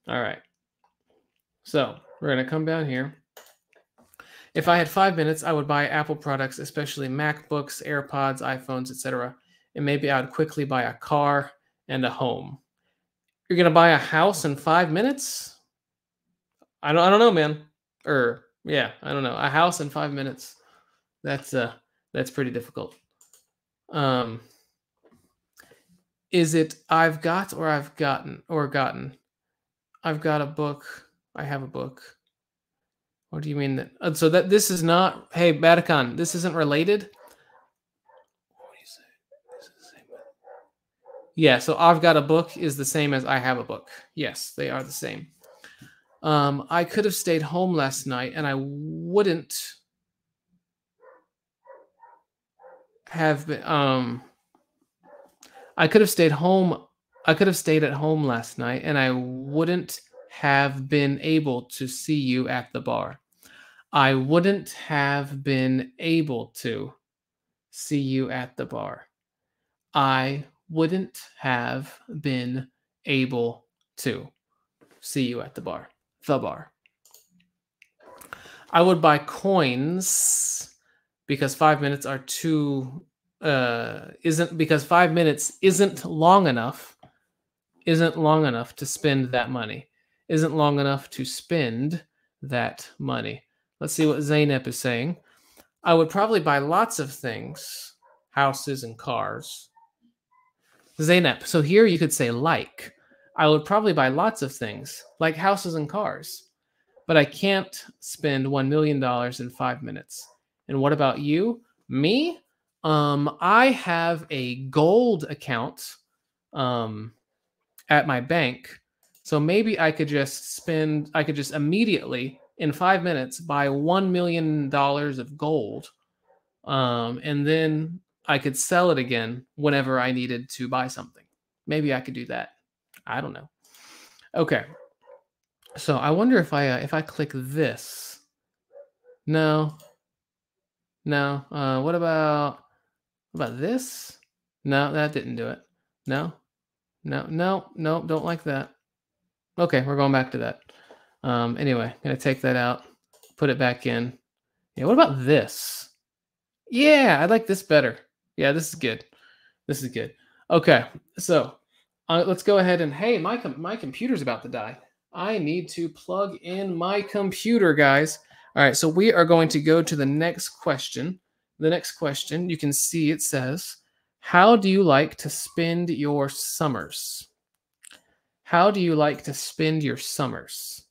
All right. So we're going to come down here. If I had 5 minutes, I would buy Apple products, especially MacBooks, AirPods, iPhones, etc. And maybe I would quickly buy a car and a home. You're going to buy a house in 5 minutes? I don't know, man. Yeah, I don't know. A house in 5 minutes. That's pretty difficult. Is it I've got or I've gotten or gotten? I've got a book. I have a book. What do you mean that? So that this is not. Hey, Vatican, this isn't related. What do you say? This is the same. Yeah. So I've got a book is the same as I have a book. Yes, they are the same. I could have stayed home last night, and I wouldn't have been. I could have stayed home. I could have stayed at home last night, and I wouldn't have been able to see you at the bar. I wouldn't have been able to see you at the bar. I wouldn't have been able to see you at the bar. The bar. I would buy coins because 5 minutes are too because 5 minutes isn't long enough to spend that money. Isn't long enough to spend that money. Let's see what Zainab is saying. I would probably buy lots of things, houses and cars. Zainab, so here you could say like. I would probably buy lots of things, like houses and cars. But I can't spend $1 million in 5 minutes. And what about you? Me? I have a gold account at my bank. So maybe I could just immediately in 5 minutes buy $1 million of gold. And then I could sell it again whenever I needed to buy something. Maybe I could do that. I don't know. Okay. So I wonder if I click this. No. What about this? No, that didn't do it. No. Don't like that. Okay, we're going back to that. Anyway, gonna take that out, put it back in. Yeah, what about this? Yeah, I like this better. Yeah, this is good. This is good. Okay, so let's go ahead and hey, my computer's about to die. I need to plug in my computer, guys. All right, so we are going to go to the next question. The next question, you can see it says, How do you like to spend your summers? How do you like to spend your summers?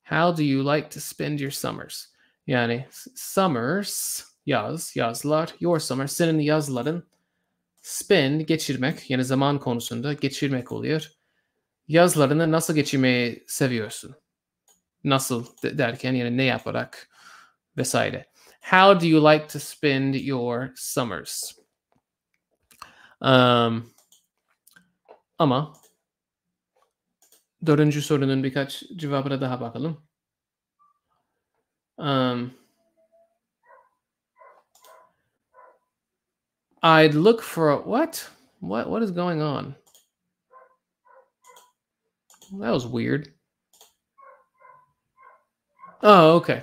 How do you like to spend your summers? Yani summers, yazlar, your summer, senin yazların. Spend, geçirmek, yani zaman konusunda geçirmek oluyor. Yazlarını nasıl geçirmeyi seviyorsun? Nasıl derken yani ne yaparak vesaire. How do you like to spend your summers? Ama dördüncü sorunun birkaç cevabına daha bakalım. I'd look for a what? What is going on? That was weird. Oh, okay.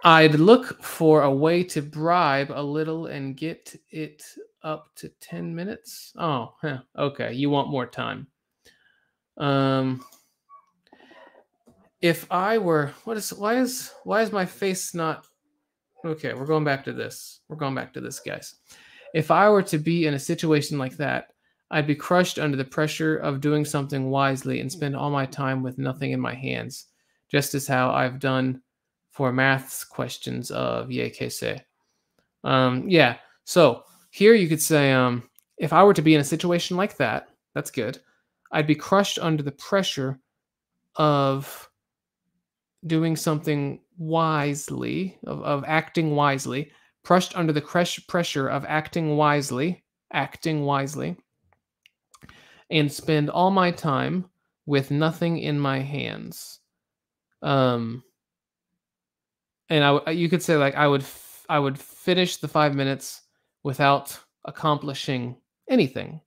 I'd look for a way to bribe a little and get it up to 10 minutes. Oh, okay. You want more time. If I were, why is my face not, okay, we're going back to this. We're going back to this, guys. If I were to be in a situation like that, I'd be crushed under the pressure of doing something wisely and spend all my time with nothing in my hands, just as how I've done for maths questions of YKC. Yeah, so here you could say, if I were to be in a situation like that, that's good. I'd be crushed under the pressure of doing something wisely, of acting wisely, crushed under the pressure of acting wisely, and spend all my time with nothing in my hands. And you could say like I would finish the 5 minutes without accomplishing anything.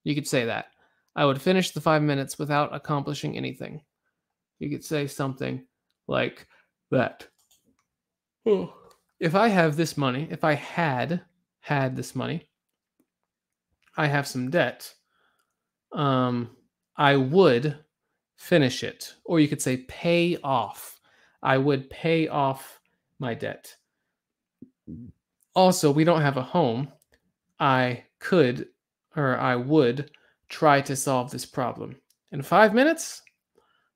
You could say that. I would finish the 5 minutes without accomplishing anything. You could say something like that. If I have this money, if I had this money, I have some debt. I would finish it. Or you could say pay off. I would pay off my debt. Also, we don't have a home. I could, or I would, try to solve this problem. In 5 minutes,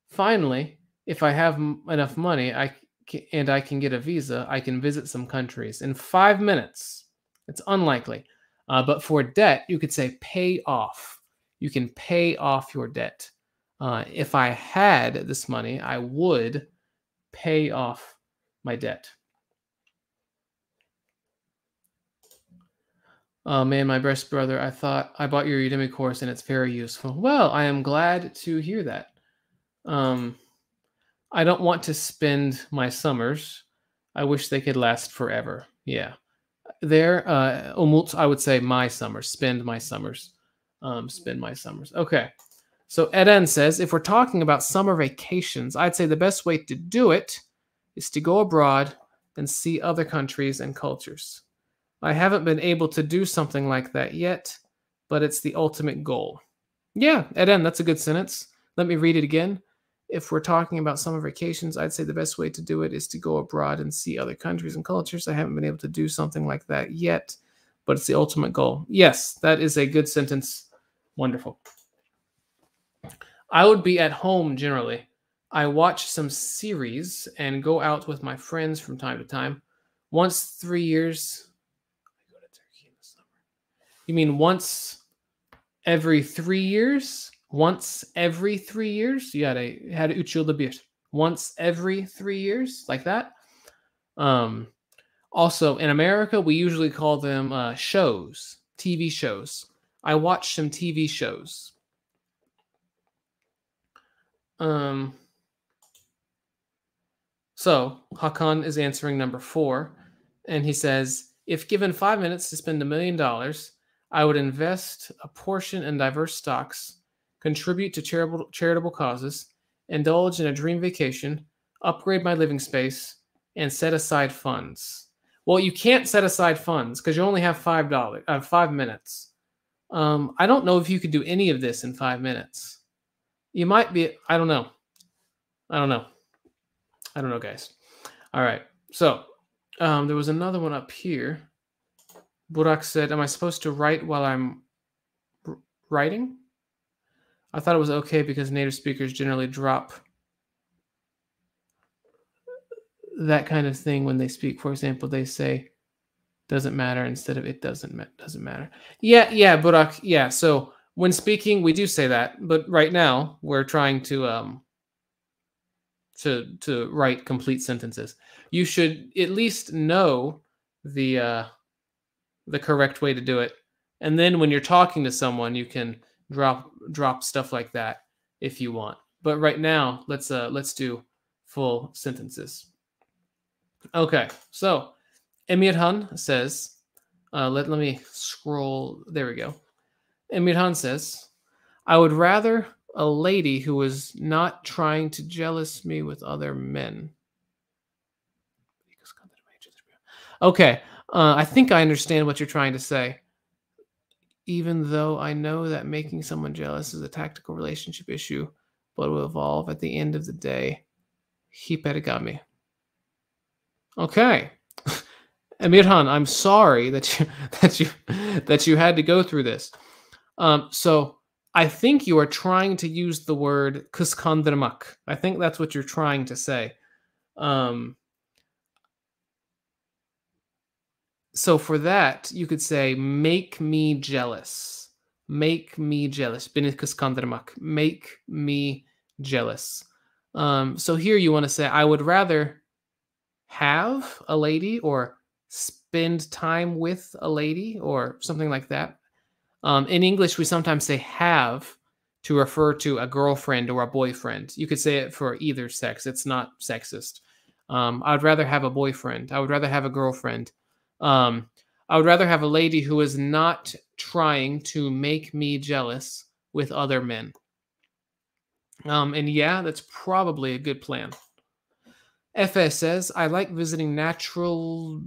finally, if I have enough money and I can get a visa, I can visit some countries. In 5 minutes, it's unlikely. But for debt, you could say pay off. You can pay off your debt. If I had this money, I would pay off my debt. Oh man, my best brother, I thought I bought your Udemy course and it's very useful. Well, I am glad to hear that. I don't want to spend my summers. I wish they could last forever. Yeah. There, umut, I would say my summers, spend my summers. Spend my summers. Okay. So Eden says, if we're talking about summer vacations, I'd say the best way to do it is to go abroad and see other countries and cultures. I haven't been able to do something like that yet, but it's the ultimate goal. Yeah, Eden, that's a good sentence. Let me read it again. If we're talking about summer vacations, I'd say the best way to do it is to go abroad and see other countries and cultures. I haven't been able to do something like that yet, but it's the ultimate goal. Yes, that is a good sentence. Wonderful. I would be at home generally. I watch some series and go out with my friends from time to time. Once 3 years. I go to Turkey in the summer. You mean once every 3 years? Once every 3 years? You had a 3 yılda bir. Once every 3 years, like that. Also, in America, we usually call them shows, TV shows. I watch some TV shows. So Hakan is answering number 4, and he says, if given 5 minutes to spend $1 million, I would invest a portion in diverse stocks, contribute to charitable causes, indulge in a dream vacation, upgrade my living space, and set aside funds. Well, you can't set aside funds because you only have 5 minutes. I don't know if you could do any of this in 5 minutes. You might be, I don't know. I don't know, guys. All right. So there was another one up here. Burak said, am I supposed to write while I'm writing? I thought it was okay because native speakers generally drop that kind of thing when they speak. For example, they say doesn't matter instead of it doesn't matter. Yeah, Burak. Yeah, so when speaking, we do say that, but right now we're trying to write complete sentences. You should at least know the correct way to do it, and then when you're talking to someone, you can drop stuff like that if you want. But right now, let's do full sentences. Okay, so Emirhan says, let me scroll. There we go. Emirhan says, I would rather a lady who was not trying to jealous me with other men. Okay, I think I understand what you're trying to say. Even though I know that making someone jealous is a tactical relationship issue, but will evolve at the end of the day. Hipergamy. Okay. Emirhan, I'm sorry that you had to go through this. So I think you are trying to use the word kıskandırmak. I think that's what you're trying to say. So for that, you could say make me jealous. Make me jealous. Beni kıskandırmak. Make me jealous. So here you want to say I would rather have a lady or spend time with a lady or something like that. In English, we sometimes say have to refer to a girlfriend or a boyfriend. You could say it for either sex. It's not sexist. I would rather have a boyfriend. I would rather have a girlfriend. I would rather have a lady who is not trying to make me jealous with other men. And yeah, that's probably a good plan. Efe says, I like visiting naturally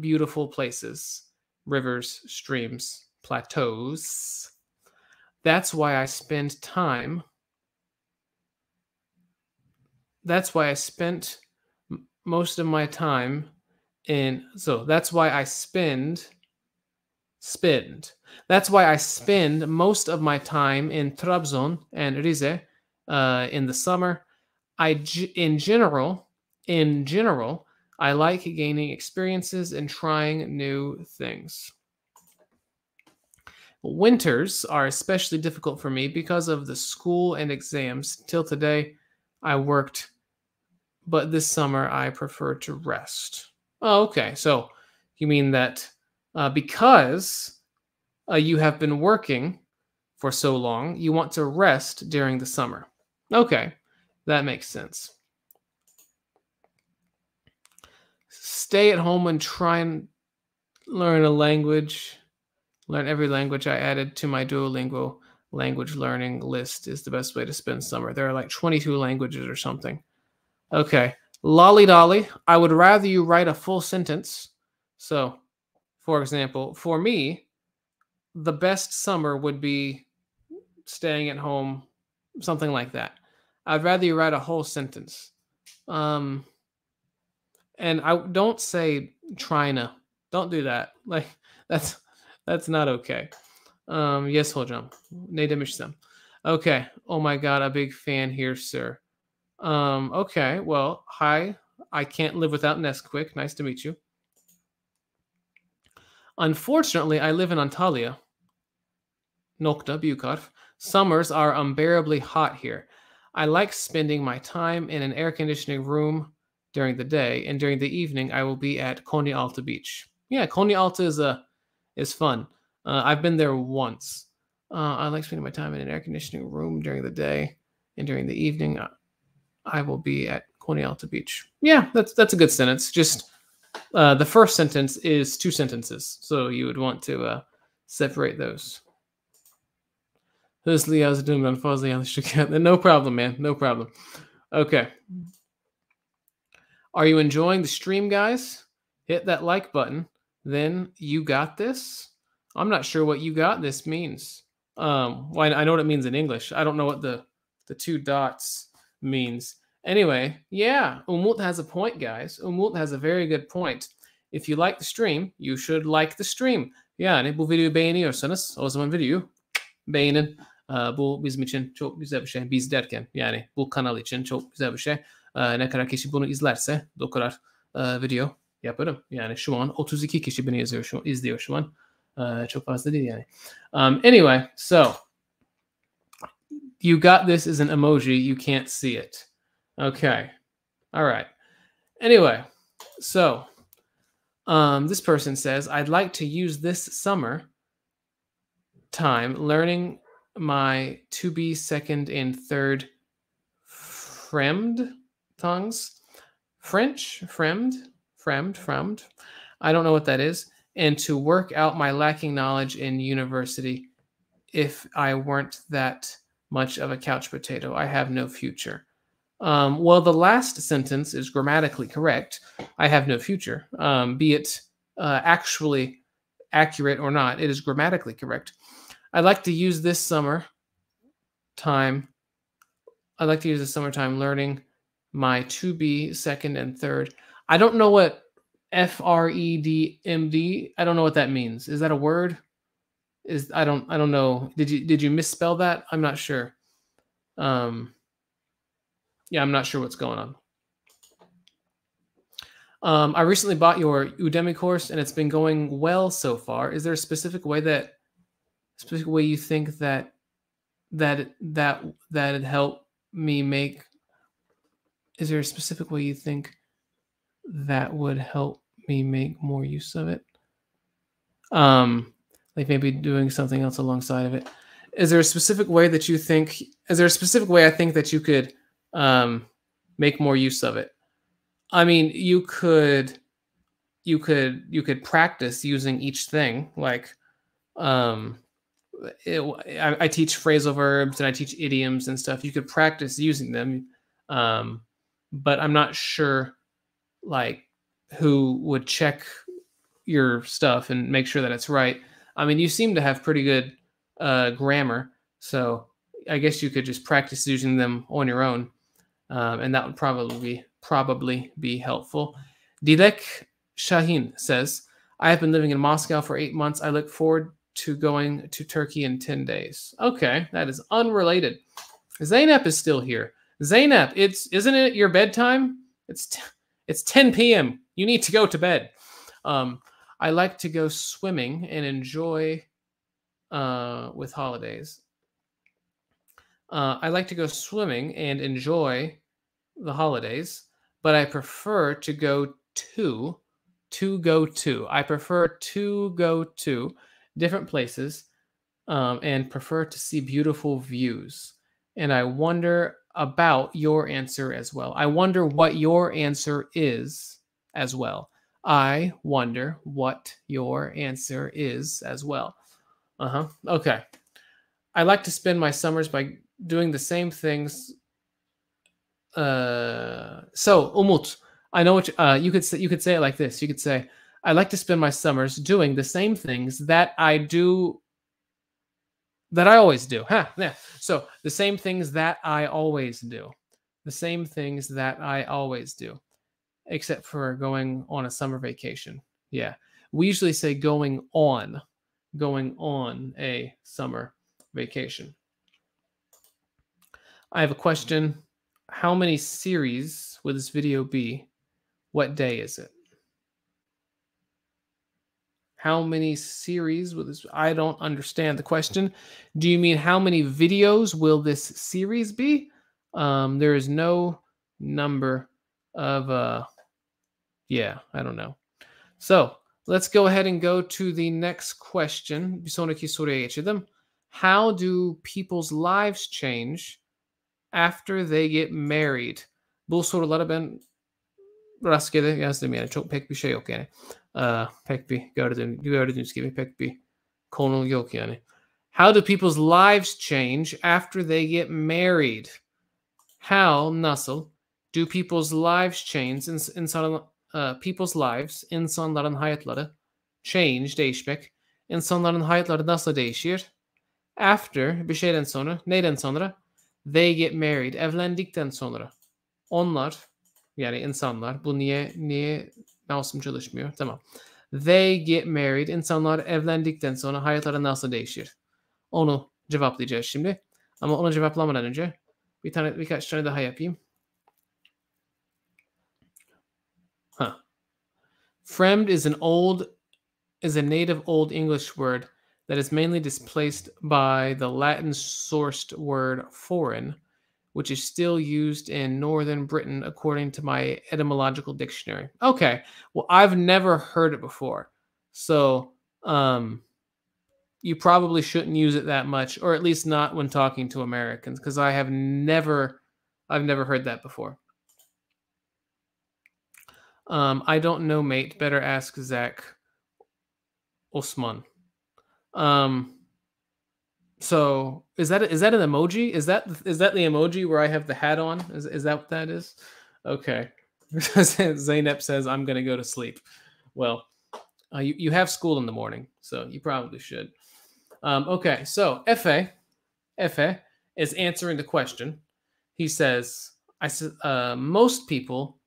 beautiful places, rivers, streams, plateaus. That's why I spend time. That's why I spent most of my time in. So that's why I spend. That's why I spend most of my time in Trabzon and Rize in the summer. In general, I like gaining experiences and trying new things. Winters are especially difficult for me because of the school and exams. Till today, I worked, but this summer I prefer to rest. Oh, okay. So you mean that because you have been working for so long, you want to rest during the summer. Okay. That makes sense. Stay at home and try and learn a language. Learn every language I added to my Duolingo language learning list is the best way to spend summer. There are like 22 languages or something. Okay. Lolly dolly, I would rather you write a full sentence. So, for example, for me, the best summer would be staying at home, something like that. I'd rather you write a whole sentence. And I don't say trying to. Don't do that. Like that's not okay. Yes, hocam. Ne demiştim? Okay. Oh my God, a big fan here, sir. Okay. Well, hi. I can't live without Nesquik. Nice to meet you. Unfortunately, I live in Antalya. Nokta, büyük harf. Summers are unbearably hot here. I like spending my time in an air conditioning room during the day, and during the evening, I will be at Konyaaltı Beach. Yeah, Konyaaltı is fun. I've been there once. I like spending my time in an air conditioning room during the day, and during the evening, I will be at Konyaaltı Beach. Yeah, that's a good sentence. Just the first sentence is two sentences, so you would want to separate those. Hızlı yazdığımdan fazla yanlışlık yaptım. No problem, man. No problem. Okay. Are you enjoying the stream, guys? Hit that like button. Then you got this. I'm not sure what you got this means. Well, I know what it means in English. I don't know what the two dots means. Anyway, yeah, Umut has a point, guys. Umut has a very good point. If you like the stream, you should like the stream. Yani bu videoyu beğeniyorsanız o zaman videoyu beğenin. Bu bizim için çok güzel bir şey. Biz derken yani bu kanal için çok güzel bir şey. Ne kadar kişi bunu izlerse o kadar video yaparım. Yani şu an 32 kişi beni izliyor şu an. Çok fazla değil yani. Anyway, so you got this as an emoji. You can't see it. Okay. All right. Anyway, so this person says, I'd like to use this summer time learning my to be second and third fremd tongues. French, fremd. I don't know what that is. And to work out my lacking knowledge in university. If I weren't that much of a couch potato, I have no future. Well, the last sentence is grammatically correct. I have no future. Be it actually accurate or not, it is grammatically correct. I'd like to use this summer time. I'd like to use the summertime learning my to be second and third. I don't know what FREDMD. I don't know what that means. Is that a word? I don't know. Did you misspell that? I'm not sure. Yeah, I'm not sure what's going on. I recently bought your Udemy course and it's been going well so far. Is there a specific way you think that it helped me make? Is there a specific way you think that would help me make more use of it? Like maybe doing something else alongside of it. Is there a specific way that you think? Is there a specific way I think that you could make more use of it? I mean, you could practice using each thing. Like, I teach phrasal verbs and I teach idioms and stuff. You could practice using them, but I'm not sure, like, who would check your stuff and make sure that it's right. I mean, you seem to have pretty good grammar, so I guess you could just practice using them on your own, and that would probably be helpful. Dilek Shahin says, I have been living in Moscow for 8 months. I look forward to going to Turkey in 10 days. Okay, that is unrelated. Zainab is still here. Zainab, isn't it your bedtime? It's 10 p.m. You need to go to bed. I like to go swimming and enjoy with holidays. I like to go swimming and enjoy the holidays, but I prefer to go to. I prefer to go to different places and prefer to see beautiful views. And I wonder about your answer as well. I wonder what your answer is as well. I wonder what your answer is as well. Okay. I like to spend my summers by doing the same things. So Umut, I know what you could say. You could say it like this. You could say, I like to spend my summers doing the same things that I always do. Yeah. So the same things that I always do. The same things that I always do. Except for going on a summer vacation. Yeah. We usually say going on a summer vacation. I have a question. How many series will this video be? What day is it? How many series will this? I don't understand the question. Do you mean how many videos will this series be? There is no number of yeah, I don't know. So let's go ahead and go to the next question. Bir sonraki soruya geçelim. How do people's lives change after they get married? Bu sorulara ben rastgele yazdım yani. Çok pek bir şey yok yani. Pek bir gördüğünüz gibi pek bir konu yok yani. How do people's lives change after they get married? How, nasıl? Do people's lives change? People's lives, insanların hayatları, change, değişmek. İnsanların hayatları nasıl değişir? After, bir şeyden sonra, neyden sonra? They get married, evlendikten sonra. Onlar, yani insanlar, bu niye Mouse'um çalışmıyor. Tamam. They get married. İnsanlar evlendikten sonra hayatları nasıl değişir? Onu cevaplayacağız şimdi. Ama onu cevaplamadan önce birkaç tane daha yapayım. Fremd is a native Old English word that is mainly displaced by the Latin-sourced word foreign, which is still used in Northern Britain according to my etymological dictionary. Okay, well, I've never heard it before. So, you probably shouldn't use it that much, or at least not when talking to Americans, because I've never heard that before. I don't know, mate. Better ask Zach Osman. So is that an emoji? Is that the emoji where I have the hat on? Is that what that is? Okay. Zaynep says I'm gonna go to sleep. Well, you have school in the morning, so you probably should. Okay, so Efe is answering the question. He says, most people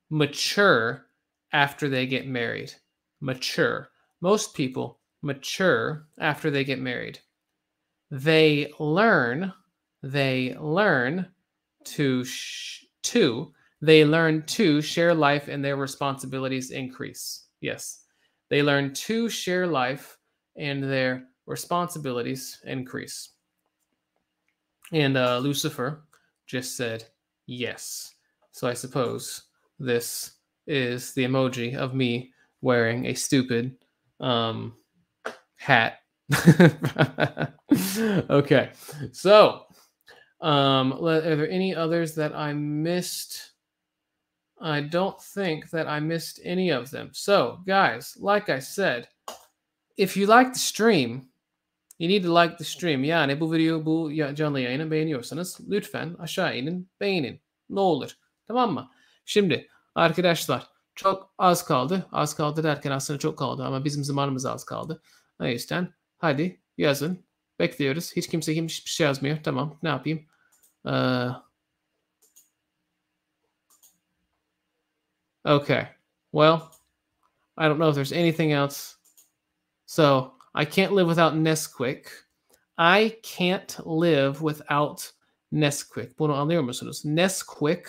mature after they get married. Mature. Most people mature after they get married. They learn to share life and their responsibilities increase. Yes. They learn to share life and their responsibilities increase. And Lucifer just said yes. So I suppose this is the emoji of me wearing a stupid hat. Okay, so are there any others that I missed? I don't think that I missed any of them. So, guys, like I said, if you like the stream, you need to like the stream. Yani bu video, bu canlı yayını beğeniyorsanız lütfen aşağı inin, beğenin. Ne olur. Tamam mı? Şimdi arkadaşlar çok az kaldı. Az kaldı derken aslında çok kaldı ama bizim zamanımız az kaldı. O yüzden hadi yazın. Bekliyoruz. Hiç kimse hiçbir şey yazmıyor. Tamam. Ne yapayım? Okay. Well, I don't know if there's anything else. So, I can't live without Nesquik. I can't live without Nesquik. Bunu anlıyor musunuz? Nesquik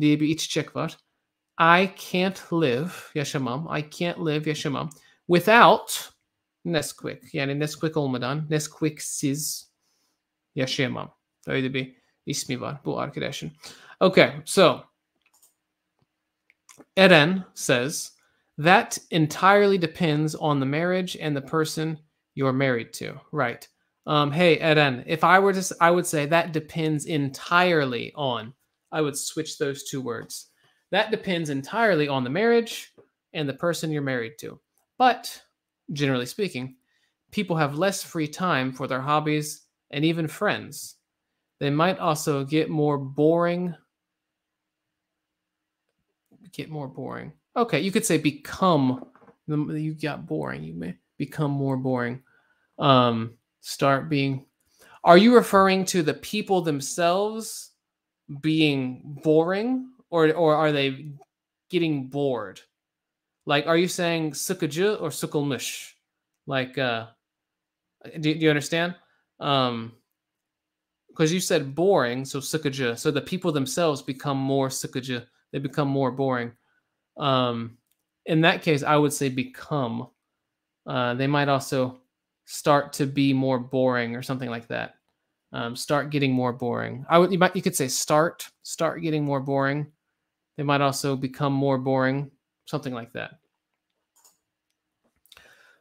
diye bir içecek var. I can't live, yaşamam. I can't live, yaşamam. Without Nesquik. Yani Nesquik olmadan, Nesquiksiz yaşayamam. Öyle bir ismi var bu arkadaşın. Okay, so Eren says, that entirely depends on the marriage and the person you're married to. Right. Hey, Eren, if I were to, I would say that depends entirely on. I would switch those two words. That depends entirely on the marriage and the person you're married to. But, generally speaking, people have less free time for their hobbies and even friends. They might also get more boring. Okay, you could say become. You got boring. You may become more boring. Start being. Are you referring to the people themselves being boring, or are they getting bored? Like, are you saying sıkıcı or sıkılmış? Like, do you understand? Because you said boring, so sıkıcı. So the people themselves become more sıkıcı. They become more boring. In that case, I would say become. They might also start to be more boring or something like that. Start getting more boring. You could say start getting more boring. They might also become more boring, something like that.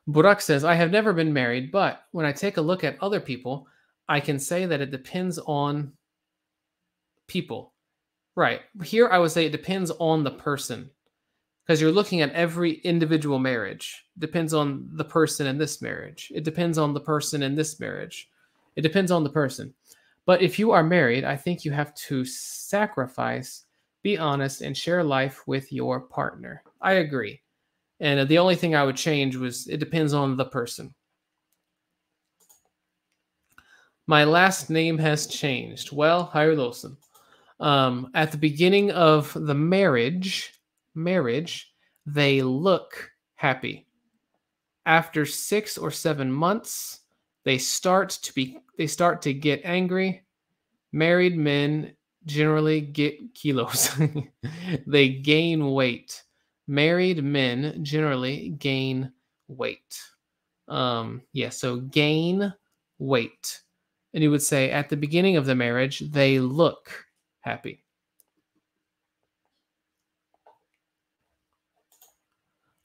Burak says, I have never been married, but when I take a look at other people, I can say that it depends on people. Right. Here, I would say it depends on the person. Because you're looking at every individual marriage. It depends on the person in this marriage. It depends on the person in this marriage. It depends on the person. But if you are married, I think you have to sacrifice, be honest, and share life with your partner. I agree. And the only thing I would change was it depends on the person. My last name has changed. Well, hayırlı olsun. At the beginning of the marriage, they look happy. After 6 or 7 months, they start to get angry. Married men generally get kilos. They gain weight. Married men generally gain weight. So gain weight. And you would say at the beginning of the marriage, they look happy.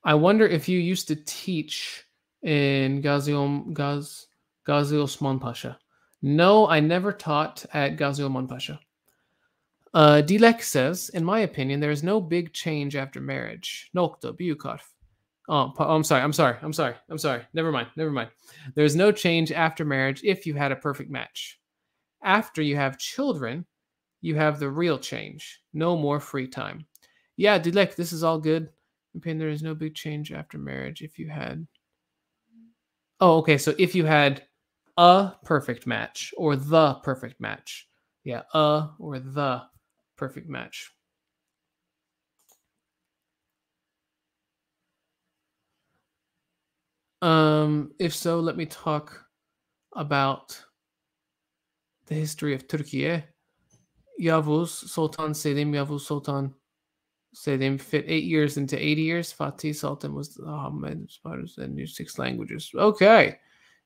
I wonder if you used to teach in Gazi Osman Pasha. No, I never taught at Gazi Osman Pasha. Dilek says, in my opinion, there is no big change after marriage. Nokta, büyük harf. Oh, I'm sorry. Never mind. There's no change after marriage if you had a perfect match. After you have children, you have the real change. No more free time. Yeah, Dilek, this is all good. There is no big change after marriage if you had... Oh, okay, so if you had a perfect match or the perfect match. Yeah, a or the perfect match. If so, let me talk about the history of Turkey. Yavuz Sultan Selim, Yavuz Sultan Selim fit 8 years into 80 years. Fatih Sultan was the Ahmed spiders and knew 6 languages. Okay.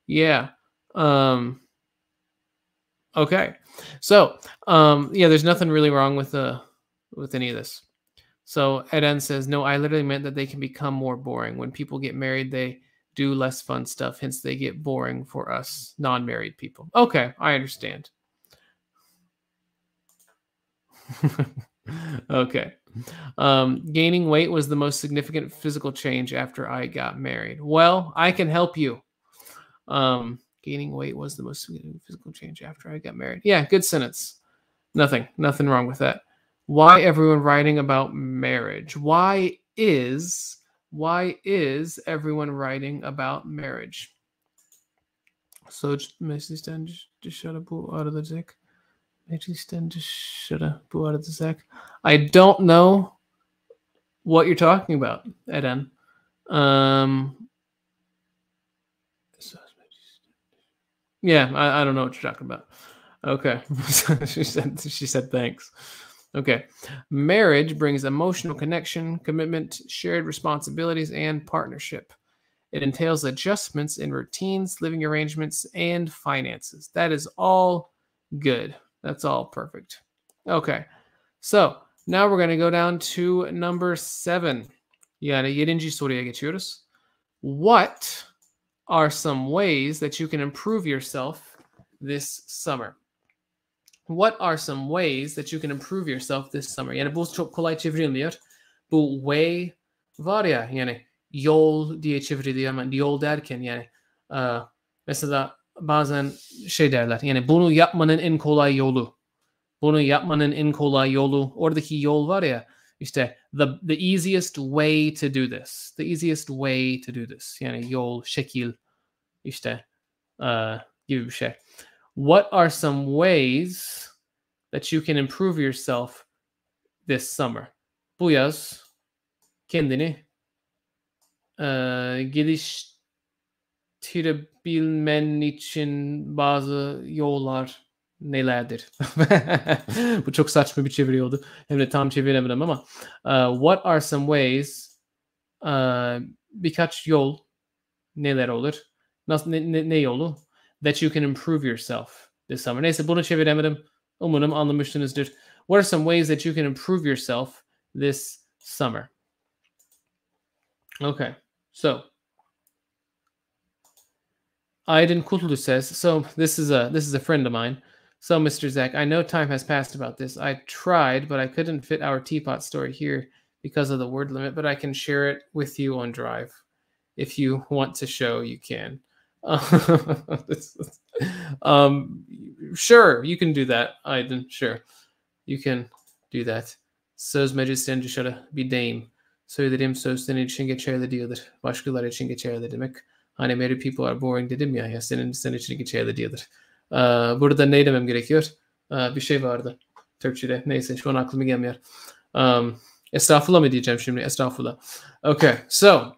Yeah. Okay. So, there's nothing really wrong with any of this. So Eden says, no, I literally meant that they can become more boring. When people get married, they do less fun stuff. Hence, they get boring for us non-married people. Okay, I understand. Okay. Gaining weight was the most significant physical change after I got married. Well, I can help you. Gaining weight was the most significant physical change after I got married. Yeah, good sentence. Nothing wrong with that. Why everyone writing about marriage? Why is everyone writing about marriage? So meclisten dışarı bu arada meclisten dışarı bu arada. I don't know what you're talking about, Eden. Yeah, I don't know what you're talking about. Okay. she said thanks. Okay. Marriage brings emotional connection, commitment, shared responsibilities, and partnership. It entails adjustments in routines, living arrangements, and finances. That is all good. That's all perfect. Okay. So now we're going to go down to number 7. Yani 7. soruya geçiyoruz. What are some ways that you can improve yourself this summer? What are some ways that you can improve yourself this summer? Yani bu çok kolay çevrilmiyor. Bu way var ya, yani yol diye çevriliyor ama yol derken yani mesela bazen şey derler, yani bunu yapmanın en kolay yolu. Bunu yapmanın en kolay yolu. Oradaki yol var ya, işte the easiest way to do this. The easiest way to do this. Yani yol, şekil, işte gibi bir şey. What are some ways that you can improve yourself this summer? Bu yaz kendini geliştirebilmen için bazı yollar nelerdir? Bu çok saçma bir çeviri oldu. Hem de tam çeviremedim ama what are some ways, birkaç yol neler olur? Nasıl, ne yolu? That you can improve yourself this summer. Neyse, bunu çeviremedim. Umarım anlamışsınızdır. What are some ways that you can improve yourself this summer? Okay, so Aydın Kutlu says, so this is a friend of mine. So Mr. Zach, I know time has passed about this. I tried, but I couldn't fit our teapot story here because of the word limit, but I can share it with you on Drive. If you want to show, you can. Sure, you can do that, Aydın. Sure, you can do that. Söz meclisten dışarı bir deyim. Söylediğim söz senin için geçerli değildir. Başkaları için geçerli demek. Hani married people are boring dedim ya senin için geçerli değildir. Burada ne demem gerekiyor? Bir şey vardı Türkçe'de. Neyse, şu an aklıma gelmiyor. Estağfurullah mı diyeceğim şimdi? Estağfurullah. Okay, so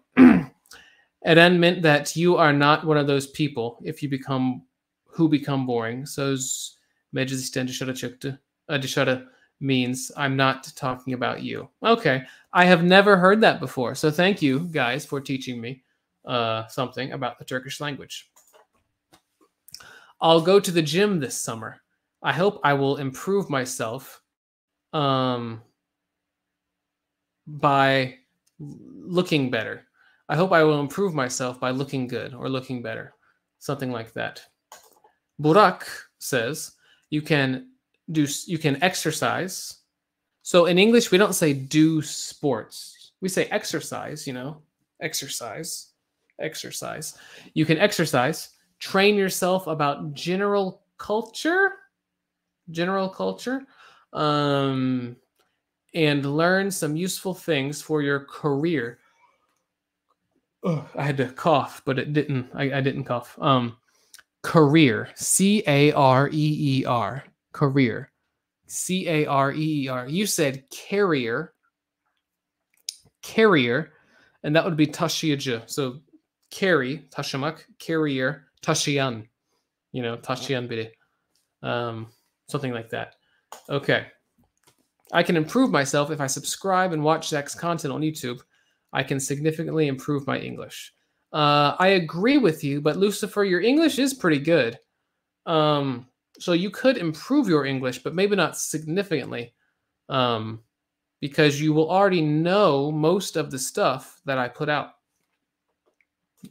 Eren meant that you are not one of those people if you become boring. Söz meclisten dışarı çıktı. Dışarı means I'm not talking about you. Okay, I have never heard that before. So thank you guys for teaching me something about the Turkish language. I'll go to the gym this summer. I hope I will improve myself by looking better. I hope I will improve myself by looking good or looking better. Something like that. Burak says you can exercise. So in English, we don't say do sports. We say exercise, exercise. You can exercise, train yourself about general culture, and learn some useful things for your career. Oh, I had to cough, but it didn't. I didn't cough. Career, career, career, career. You said carrier, and that would be taşıyıcı. So carry, taşımak, carrier, taşıyan. Taşıyan biri. Something like that. Okay. I can improve myself if I subscribe and watch Zach's content on YouTube. I can significantly improve my English. I agree with you, but Lucifer, your English is pretty good. So you could improve your English, but maybe not significantly, because you will already know most of the stuff that I put out.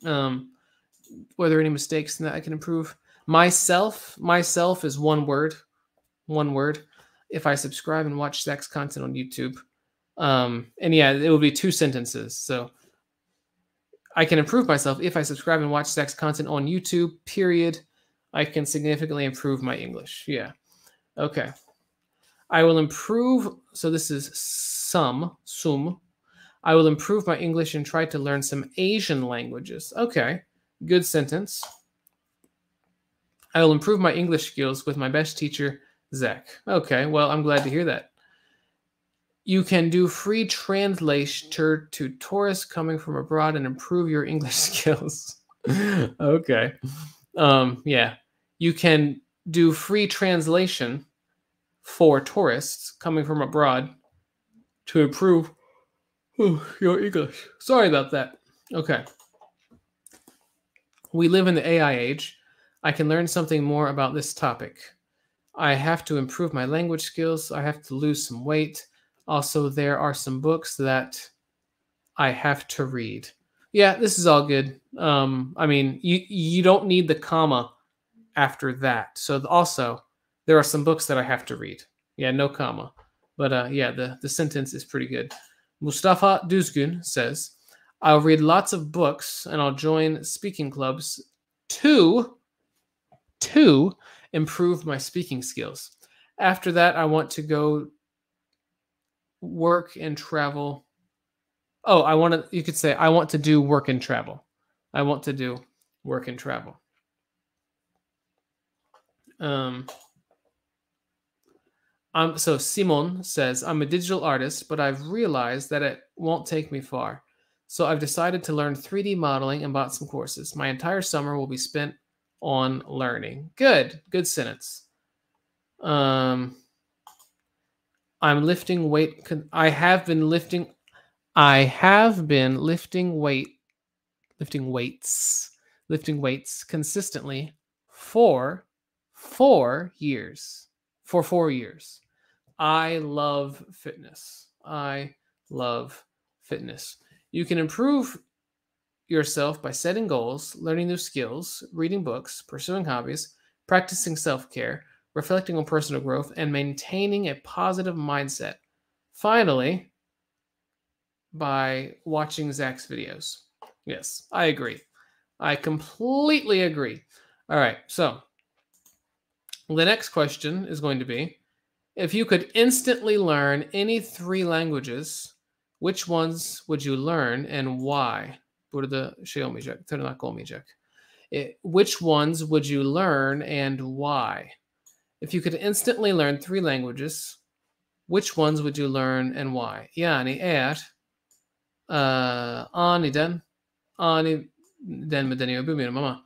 Were there any mistakes in that I can improve? Myself is one word. If I subscribe and watch Zach's content on YouTube. And yeah, it will be 2 sentences. So I can improve myself if I subscribe and watch Zach's content on YouTube, period. I can significantly improve my English. Yeah. Okay. I will improve. So this is sum. I will improve my English and try to learn some Asian languages. Okay. Good sentence. I will improve my English skills with my best teacher, Zach. Okay. Well, I'm glad to hear that. You can do free translation to tourists coming from abroad and improve your English skills. Okay. Yeah. You can do free translation for tourists coming from abroad to improve your English. Sorry about that. Okay. We live in the AI age. I can learn something more about this topic. I have to improve my language skills. I have to lose some weight. Also, there are some books that I have to read. Yeah, this is all good. I mean, you don't need the comma after that. So also, there are some books that I have to read. Yeah, no comma. But yeah, the sentence is pretty good. Mustafa Düzgün says, I'll read lots of books and I'll join speaking clubs to improve my speaking skills. After that, I want to go work and travel. Oh, you could say, I want to do work and travel. I want to do work and travel. So Simon says, I'm a digital artist, but I've realized that it won't take me far. So I've decided to learn 3D modeling and bought some courses. My entire summer will be spent on learning. Good sentence. I'm lifting weight. I have been lifting weights consistently for 4 years. For 4 years. I love fitness. You can improve yourself by setting goals, learning new skills, reading books, pursuing hobbies, practicing self-care, reflecting on personal growth, and maintaining a positive mindset. Finally, by watching Zach's videos. Yes, I agree. I completely agree. All right, so the next question is going to be, if you could instantly learn any 3 languages, which ones would you learn and why? Burada şey olmayacak, tırnak olmayacak. Which ones would you learn and why? If you could instantly learn 3 languages, Which ones would you learn and why? Yani eğer aniden mi deniyor bilmiyorum ama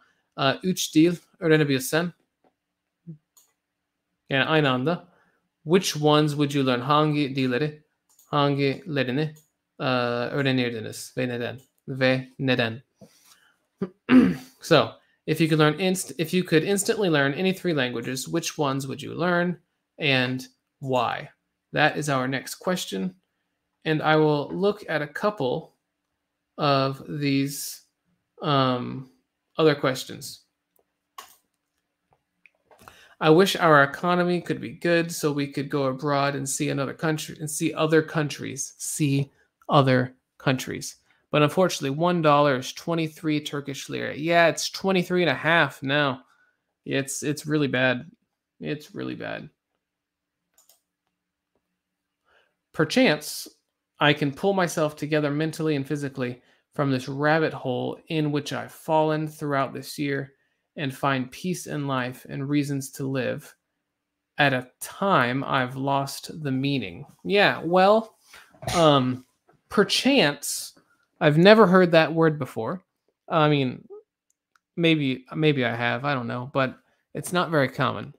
3 dil öğrenebilsen, yani aynı anda, which ones would you learn? Hangilerini öğrenirdiniz ve neden? So, if you could instantly learn any 3 languages, which ones would you learn and why? That is our next question, and I will look at a couple of these other questions. I wish our economy could be good so we could go abroad and see other countries. But unfortunately, $1 is 23 Turkish lira. Yeah, it's 23 and a half now. It's really bad. It's really bad. Perchance, I can pull myself together mentally and physically from this rabbit hole in which I've fallen throughout this year and find peace in life and reasons to live. At a time, I've lost the meaning. Yeah, well, perchance, I've never heard that word before. I mean, maybe I have, I don't know, but it's not very common.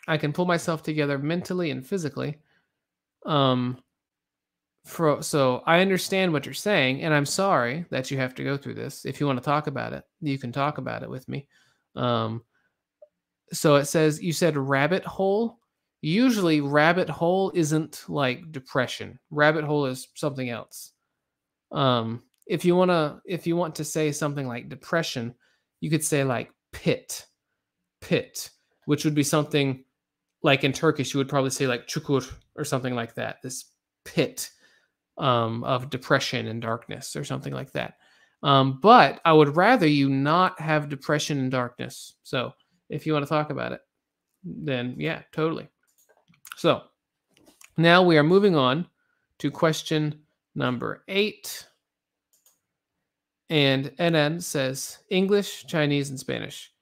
I can pull myself together mentally and physically. So I understand what you're saying, and I'm sorry that you have to go through this. If you want to talk about it, you can talk about it with me. So it says, you said rabbit hole. Usually rabbit hole isn't like depression. Rabbit hole is something else. If you want to say something like depression, you could say like pit, which would be something like in Turkish, you would probably say like çukur or something like that. This pit of depression and darkness or something like that. But I would rather you not have depression and darkness. So if you want to talk about it, then yeah, totally. So now we are moving on to question number 8. And NN says, English, Chinese, and Spanish.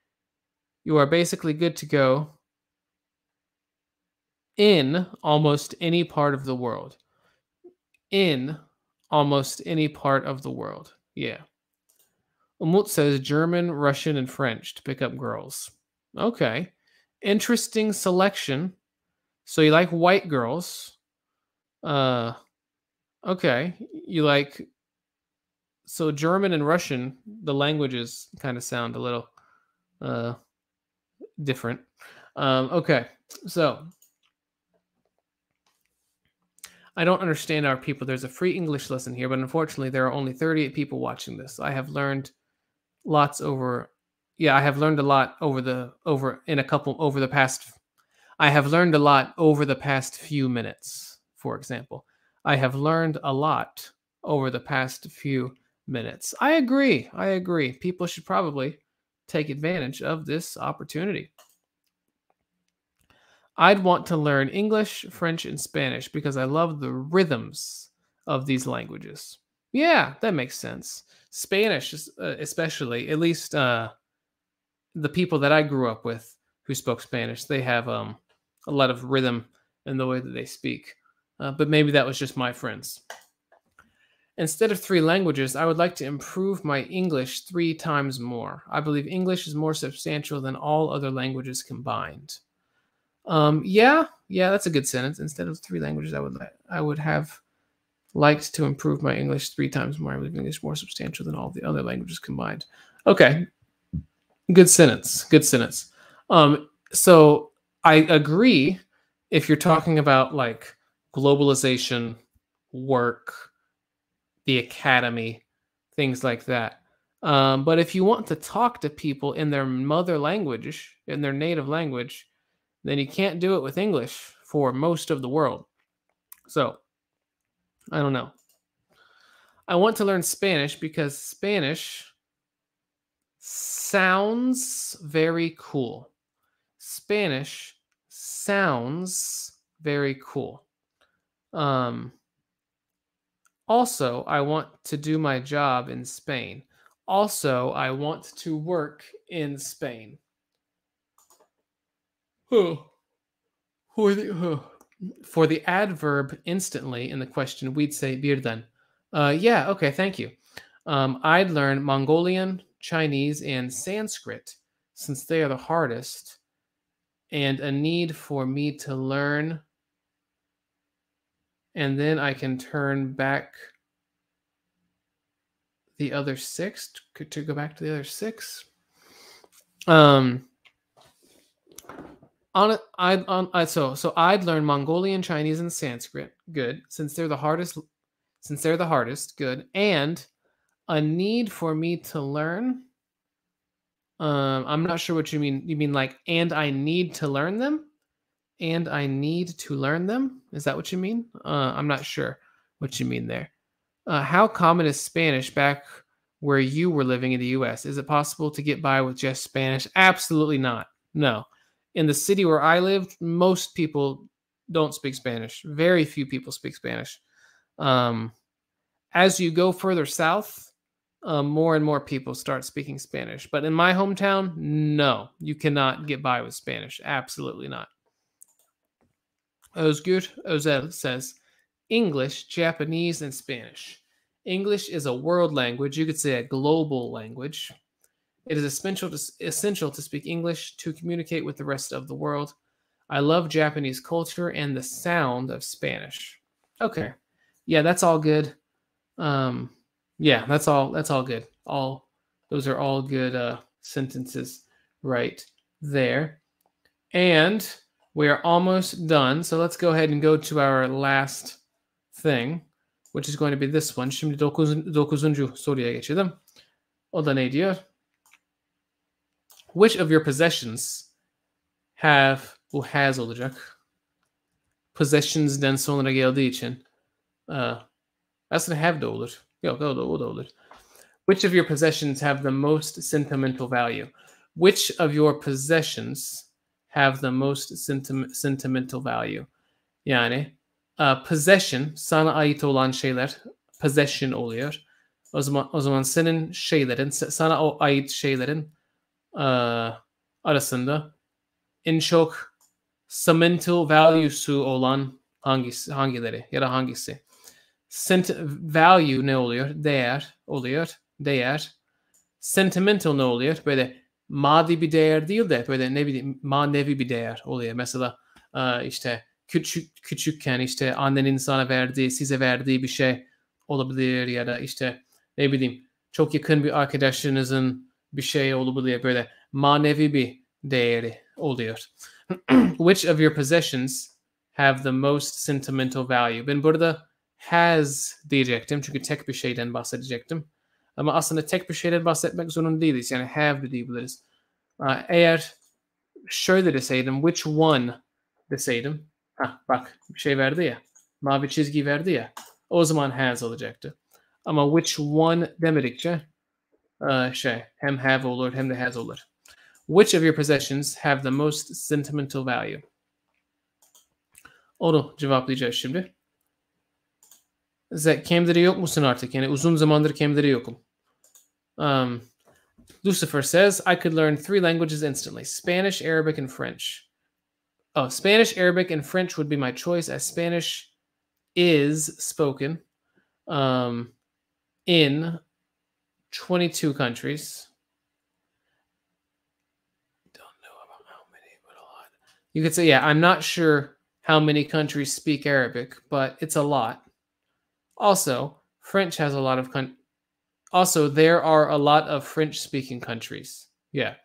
You are basically good to go in almost any part of the world. In almost any part of the world. Yeah. Umut says German, Russian, and French to pick up girls. Okay. Interesting selection. So you like white girls. Okay. You like... So German and Russian, the languages kind of sound a little different. Okay. So... I don't understand our people. There's a free English lesson here, but unfortunately there are only 38 people watching this. I have learned a lot over the past few minutes, for example. I have learned a lot over the past few minutes. I agree. People should probably take advantage of this opportunity. I'd want to learn English, French, and Spanish because I love the rhythms of these languages. Yeah, that makes sense. Spanish, especially, at least the people that I grew up with who spoke Spanish, they have a lot of rhythm in the way that they speak. But maybe that was just my friends. Instead of 3 languages, I would like to improve my English 3 times more. I believe English is more substantial than all other languages combined. Yeah, that's a good sentence. Instead of 3 languages, I would have liked to improve my English 3 times more. I believe English is more substantial than all the other languages combined. Okay, good sentence. So I agree if you're talking about like globalization, work, the academy, things like that. But if you want to talk to people in their mother language, in their native language, then you can't do it with English for most of the world. So, I don't know. I want to learn Spanish because Spanish sounds very cool. Spanish sounds very cool. Also, I want to do my job in Spain. Also, I want to work in Spain. For the adverb instantly in the question, we'd say birden. Yeah, okay, thank you. I'd learn Mongolian, Chinese, and Sanskrit since they are the hardest, and a need for me to learn, and then I can turn back the other six to go back to the other six. So I'd learn Mongolian, Chinese, and Sanskrit. Good, since they're the hardest. Good, and a need for me to learn. I'm not sure what you mean. You mean like, and I need to learn them? And I need to learn them? Is that what you mean? I'm not sure what you mean there. How common is Spanish back where you were living in the US? Is it possible to get by with just Spanish? Absolutely not. No. In the city where I lived, most people don't speak Spanish. Very few people speak Spanish. As you go further south, more and more people start speaking Spanish. But in my hometown, no, you cannot get by with Spanish. Absolutely not. Özgür Özel says, English, Japanese, and Spanish. English is a world language. You could say a global language. It is essential to speak English to communicate with the rest of the world. I love Japanese culture and the sound of Spanish. Okay. Yeah, that's all good. Yeah, that's all good. Those are all good sentences right there. And we are almost done. So let's go ahead and go to our last thing, which is going to be this one. Şimdi 9. soruya geçelim. O da ne diyor? Which of your possessions has olacak. Possessions'den sonra geldiği için. Aslında have da olur. Yok, o da olur. Which of your possessions have the most sentimental value? Which of your possessions have the most sentimental value? Yani possession, sana ait olan şeyler possession oluyor. O zaman senin şeylerin, sana ait şeylerin arasında en çok sentimental value'su olan hangileri ya da hangisi? Value ne oluyor? Değer oluyor. Değer. Sentimental ne oluyor? Böyle maddi bir değer değil de böyle ne bileyim manevi bir değer oluyor. Mesela işte küçükken işte annenin sana verdiği, size verdiği bir şey olabilir ya da işte ne bileyim çok yakın bir arkadaşınızın bir şey olabilir. Böyle manevi bir değeri oluyor. Which of your possessions have the most sentimental value? Ben burada has diyecektim çünkü tek bir şeyden bahsedecektim. Ama aslında tek bir şeyden bahsetmek zorunda değiliz. Yani have de diyebiliriz. Eğer şöyle deseydim, which one deseydim. Bak bir şey verdi ya. Mavi çizgi verdi ya. O zaman has olacaktı. Ama which one demedikçe hem have olur hem de has olur. Which of your possessions have the most sentimental value? Onu cevaplayacağız şimdi. Cam'de yok musun artık? Yani uzun zamandır Cam'de yokum. Lucifer says, I could learn 3 languages instantly. Spanish, Arabic, and French. Oh, Spanish, Arabic, and French would be my choice as Spanish is spoken in 22 countries. Don't know about how many, but a lot. You could say, yeah, I'm not sure how many countries speak Arabic, but it's a lot. Also, French has a lot of Also, there are a lot of French-speaking countries. Yeah.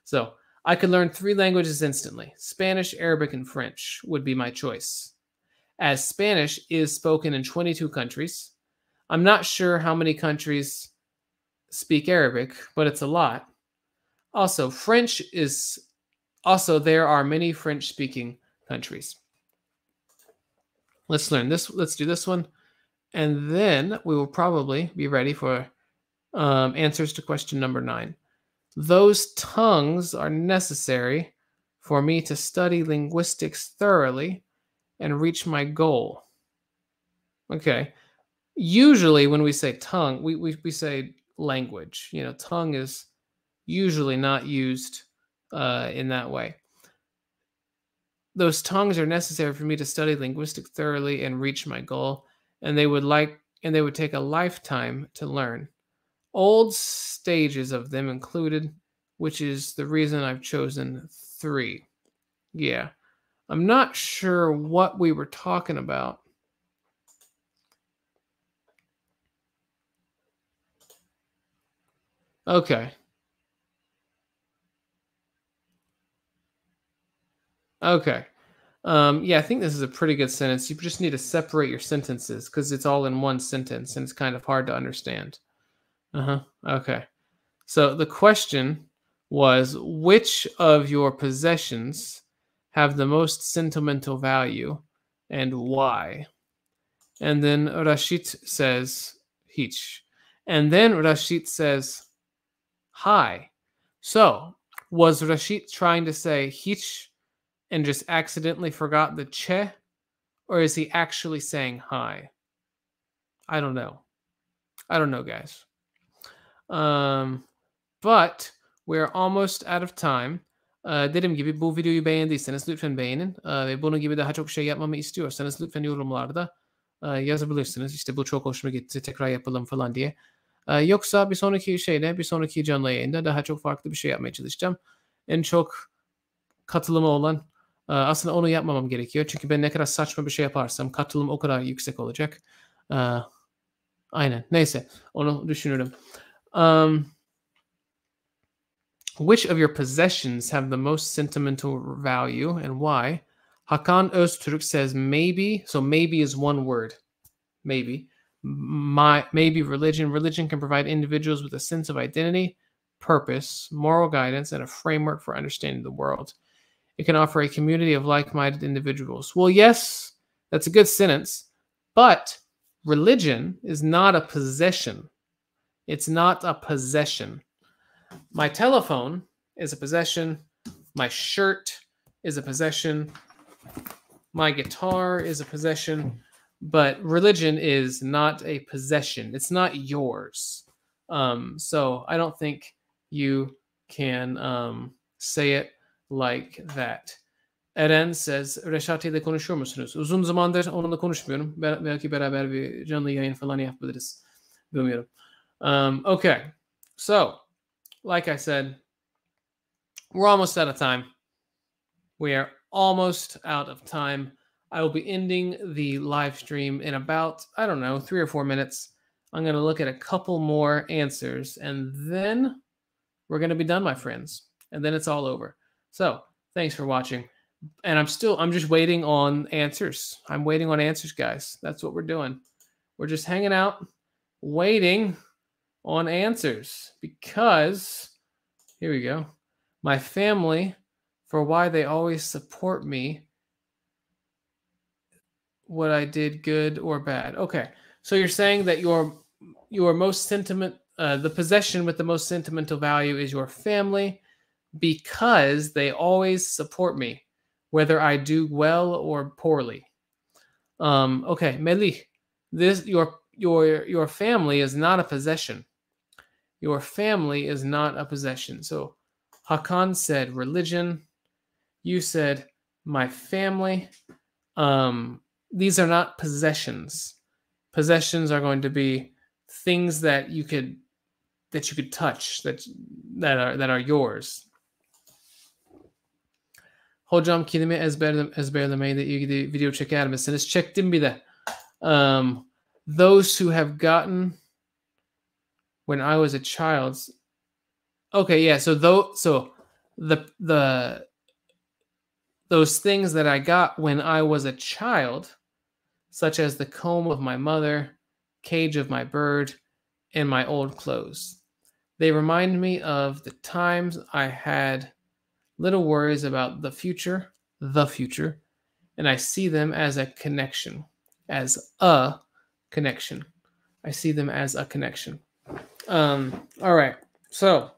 So, I could learn 3 languages instantly. Spanish, Arabic, and French would be my choice. As Spanish is spoken in 22 countries. I'm not sure how many countries speak Arabic, but it's a lot. Also, there are many French-speaking countries. Let's learn this. Let's do this one. And then we will probably be ready for answers to question number 9. Those tongues are necessary for me to study linguistics thoroughly and reach my goal. Okay. Usually when we say tongue, we say language. You know, tongue is usually not used in that way. those tongues are necessary for me to study linguistics thoroughly and reach my goal, and they would take a lifetime to learn. Old stages of them included, which is the reason I've chosen 3. Yeah. I'm not sure what we were talking about. Okay. Okay. Yeah, I think this is a pretty good sentence. You just need to separate your sentences because it's all in one sentence and it's kind of hard to understand. Okay. So the question was, which of your possessions have the most sentimental value and why? And then Rashid says, Hiç. And then Rashid says, hi. So was Rashid trying to say Hiç and just accidentally forgot the che? Or is he actually saying hi? I don't know. I don't know, guys. But we're almost out of time. Dediğim gibi bu videoyu beğendiyseniz lütfen beğenin. Ve bunun gibi daha çok şey yapmamı istiyorsanız lütfen yorumlarda yazabilirsiniz. İşte bu çok hoşuma gitti, tekrar yapalım falan diye. Yoksa bir sonraki canlı yayında daha çok farklı bir şey yapmaya çalışacağım. En çok katılımı olan aslında onu yapmamam gerekiyor. Çünkü ben ne kadar saçma bir şey yaparsam katılım o kadar yüksek olacak. Aynen. Neyse. Onu düşünürüm. Which of your possessions have the most sentimental value and why? Hakan Öztürk says maybe. So maybe is one word. Maybe. Maybe religion. Religion can provide individuals with a sense of identity, purpose, moral guidance, and a framework for understanding the world. It can offer a community of like-minded individuals. Well, yes, that's a good sentence, but religion is not a possession. It's not a possession. My telephone is a possession. My shirt is a possession. My guitar is a possession. But religion is not a possession. It's not yours. So I don't think you can say it like that. Eren says, Reşat ile konuşuyor musunuz? Uzun zamandır onunla konuşmuyorum. Belki beraber bir canlı yayın falan yapabiliriz. Bilmiyorum. Okay. So, like I said, we're almost out of time. We are almost out of time. I will be ending the live stream in about, I don't know, 3 or 4 minutes. I'm going to look at a couple more answers, and then we're going to be done, my friends. And then it's all over. So, thanks for watching. And I'm just waiting on answers. I'm waiting on answers, guys. That's what we're doing. We're just hanging out, waiting on answers. Because, here we go. My family, for why they always support me, what I did good or bad. Okay. So you're saying that your most the possession with the most sentimental value is your family because they always support me, whether I do well or poorly. Okay, Melih, your family is not a possession. Your family is not a possession. So Hakan said religion. You said my family. These are not possessions. Possessions are going to be things that you could touch, that are yours. Hocam kelime ezberlemeyle ilgili video çeker misiniz? Çektim bir de. Those who have gotten when I was a child. Okay, yeah. So those things that I got when I was a child, such as the comb of my mother, cage of my bird, and my old clothes. They remind me of the times I had little worries about the future, and I see them as a connection, I see them as a connection. All right. So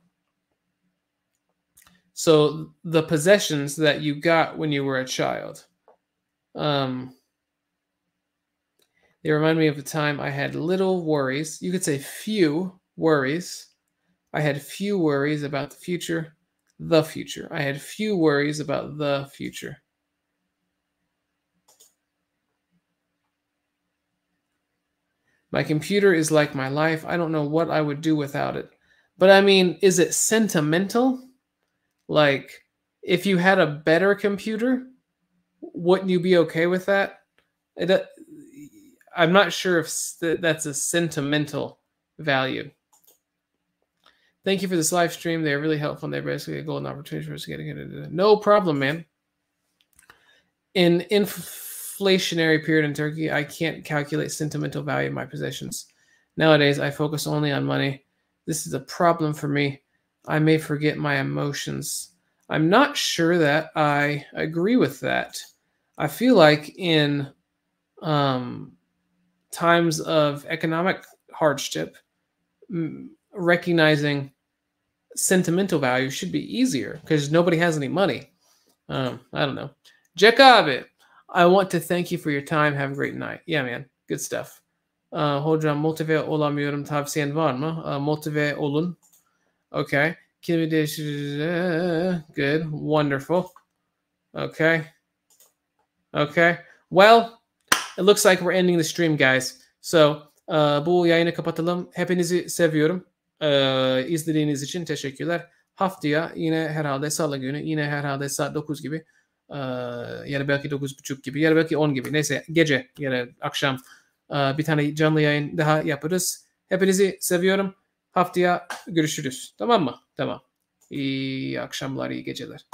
the possessions that you got when you were a child, they remind me of the time I had little worries. You could say few worries. I had few worries about the future. I had few worries about the future. My computer is like my life. I don't know what I would do without it. But I mean, is it sentimental? Like, if you had a better computer, wouldn't you be okay with that? I'm not sure if that's a sentimental value. Thank you for this live stream. They're really helpful. And they're basically a golden opportunity for us to get it. No problem, man. In inflationary period in Turkey, I can't calculate sentimental value of my possessions. Nowadays, I focus only on money. This is a problem for me. I may forget my emotions. I'm not sure that I agree with that. I feel like in times of economic hardship, recognizing sentimental value should be easier because nobody has any money. I don't know. Jacob, I want to thank you for your time. Have a great night. Yeah, man. Good stuff. Hocam motive olamıyorum, tavsiyen var mı? Motive olun. Okay. Kelime değiştir. Good. Wonderful. Okay. Okay. Well, it looks like we're ending the stream, guys. So, bu yayını kapatalım. Hepinizi seviyorum. İzlediğiniz için teşekkürler. Haftaya yine herhalde salı günü, yine herhalde saat 9 gibi, ya da belki 9:30 gibi, ya da belki 10 gibi. Neyse, gece ya da akşam bir tane canlı yayın daha yaparız. Hepinizi seviyorum. Haftaya görüşürüz. Tamam mı? Tamam. İyi akşamlar, iyi geceler.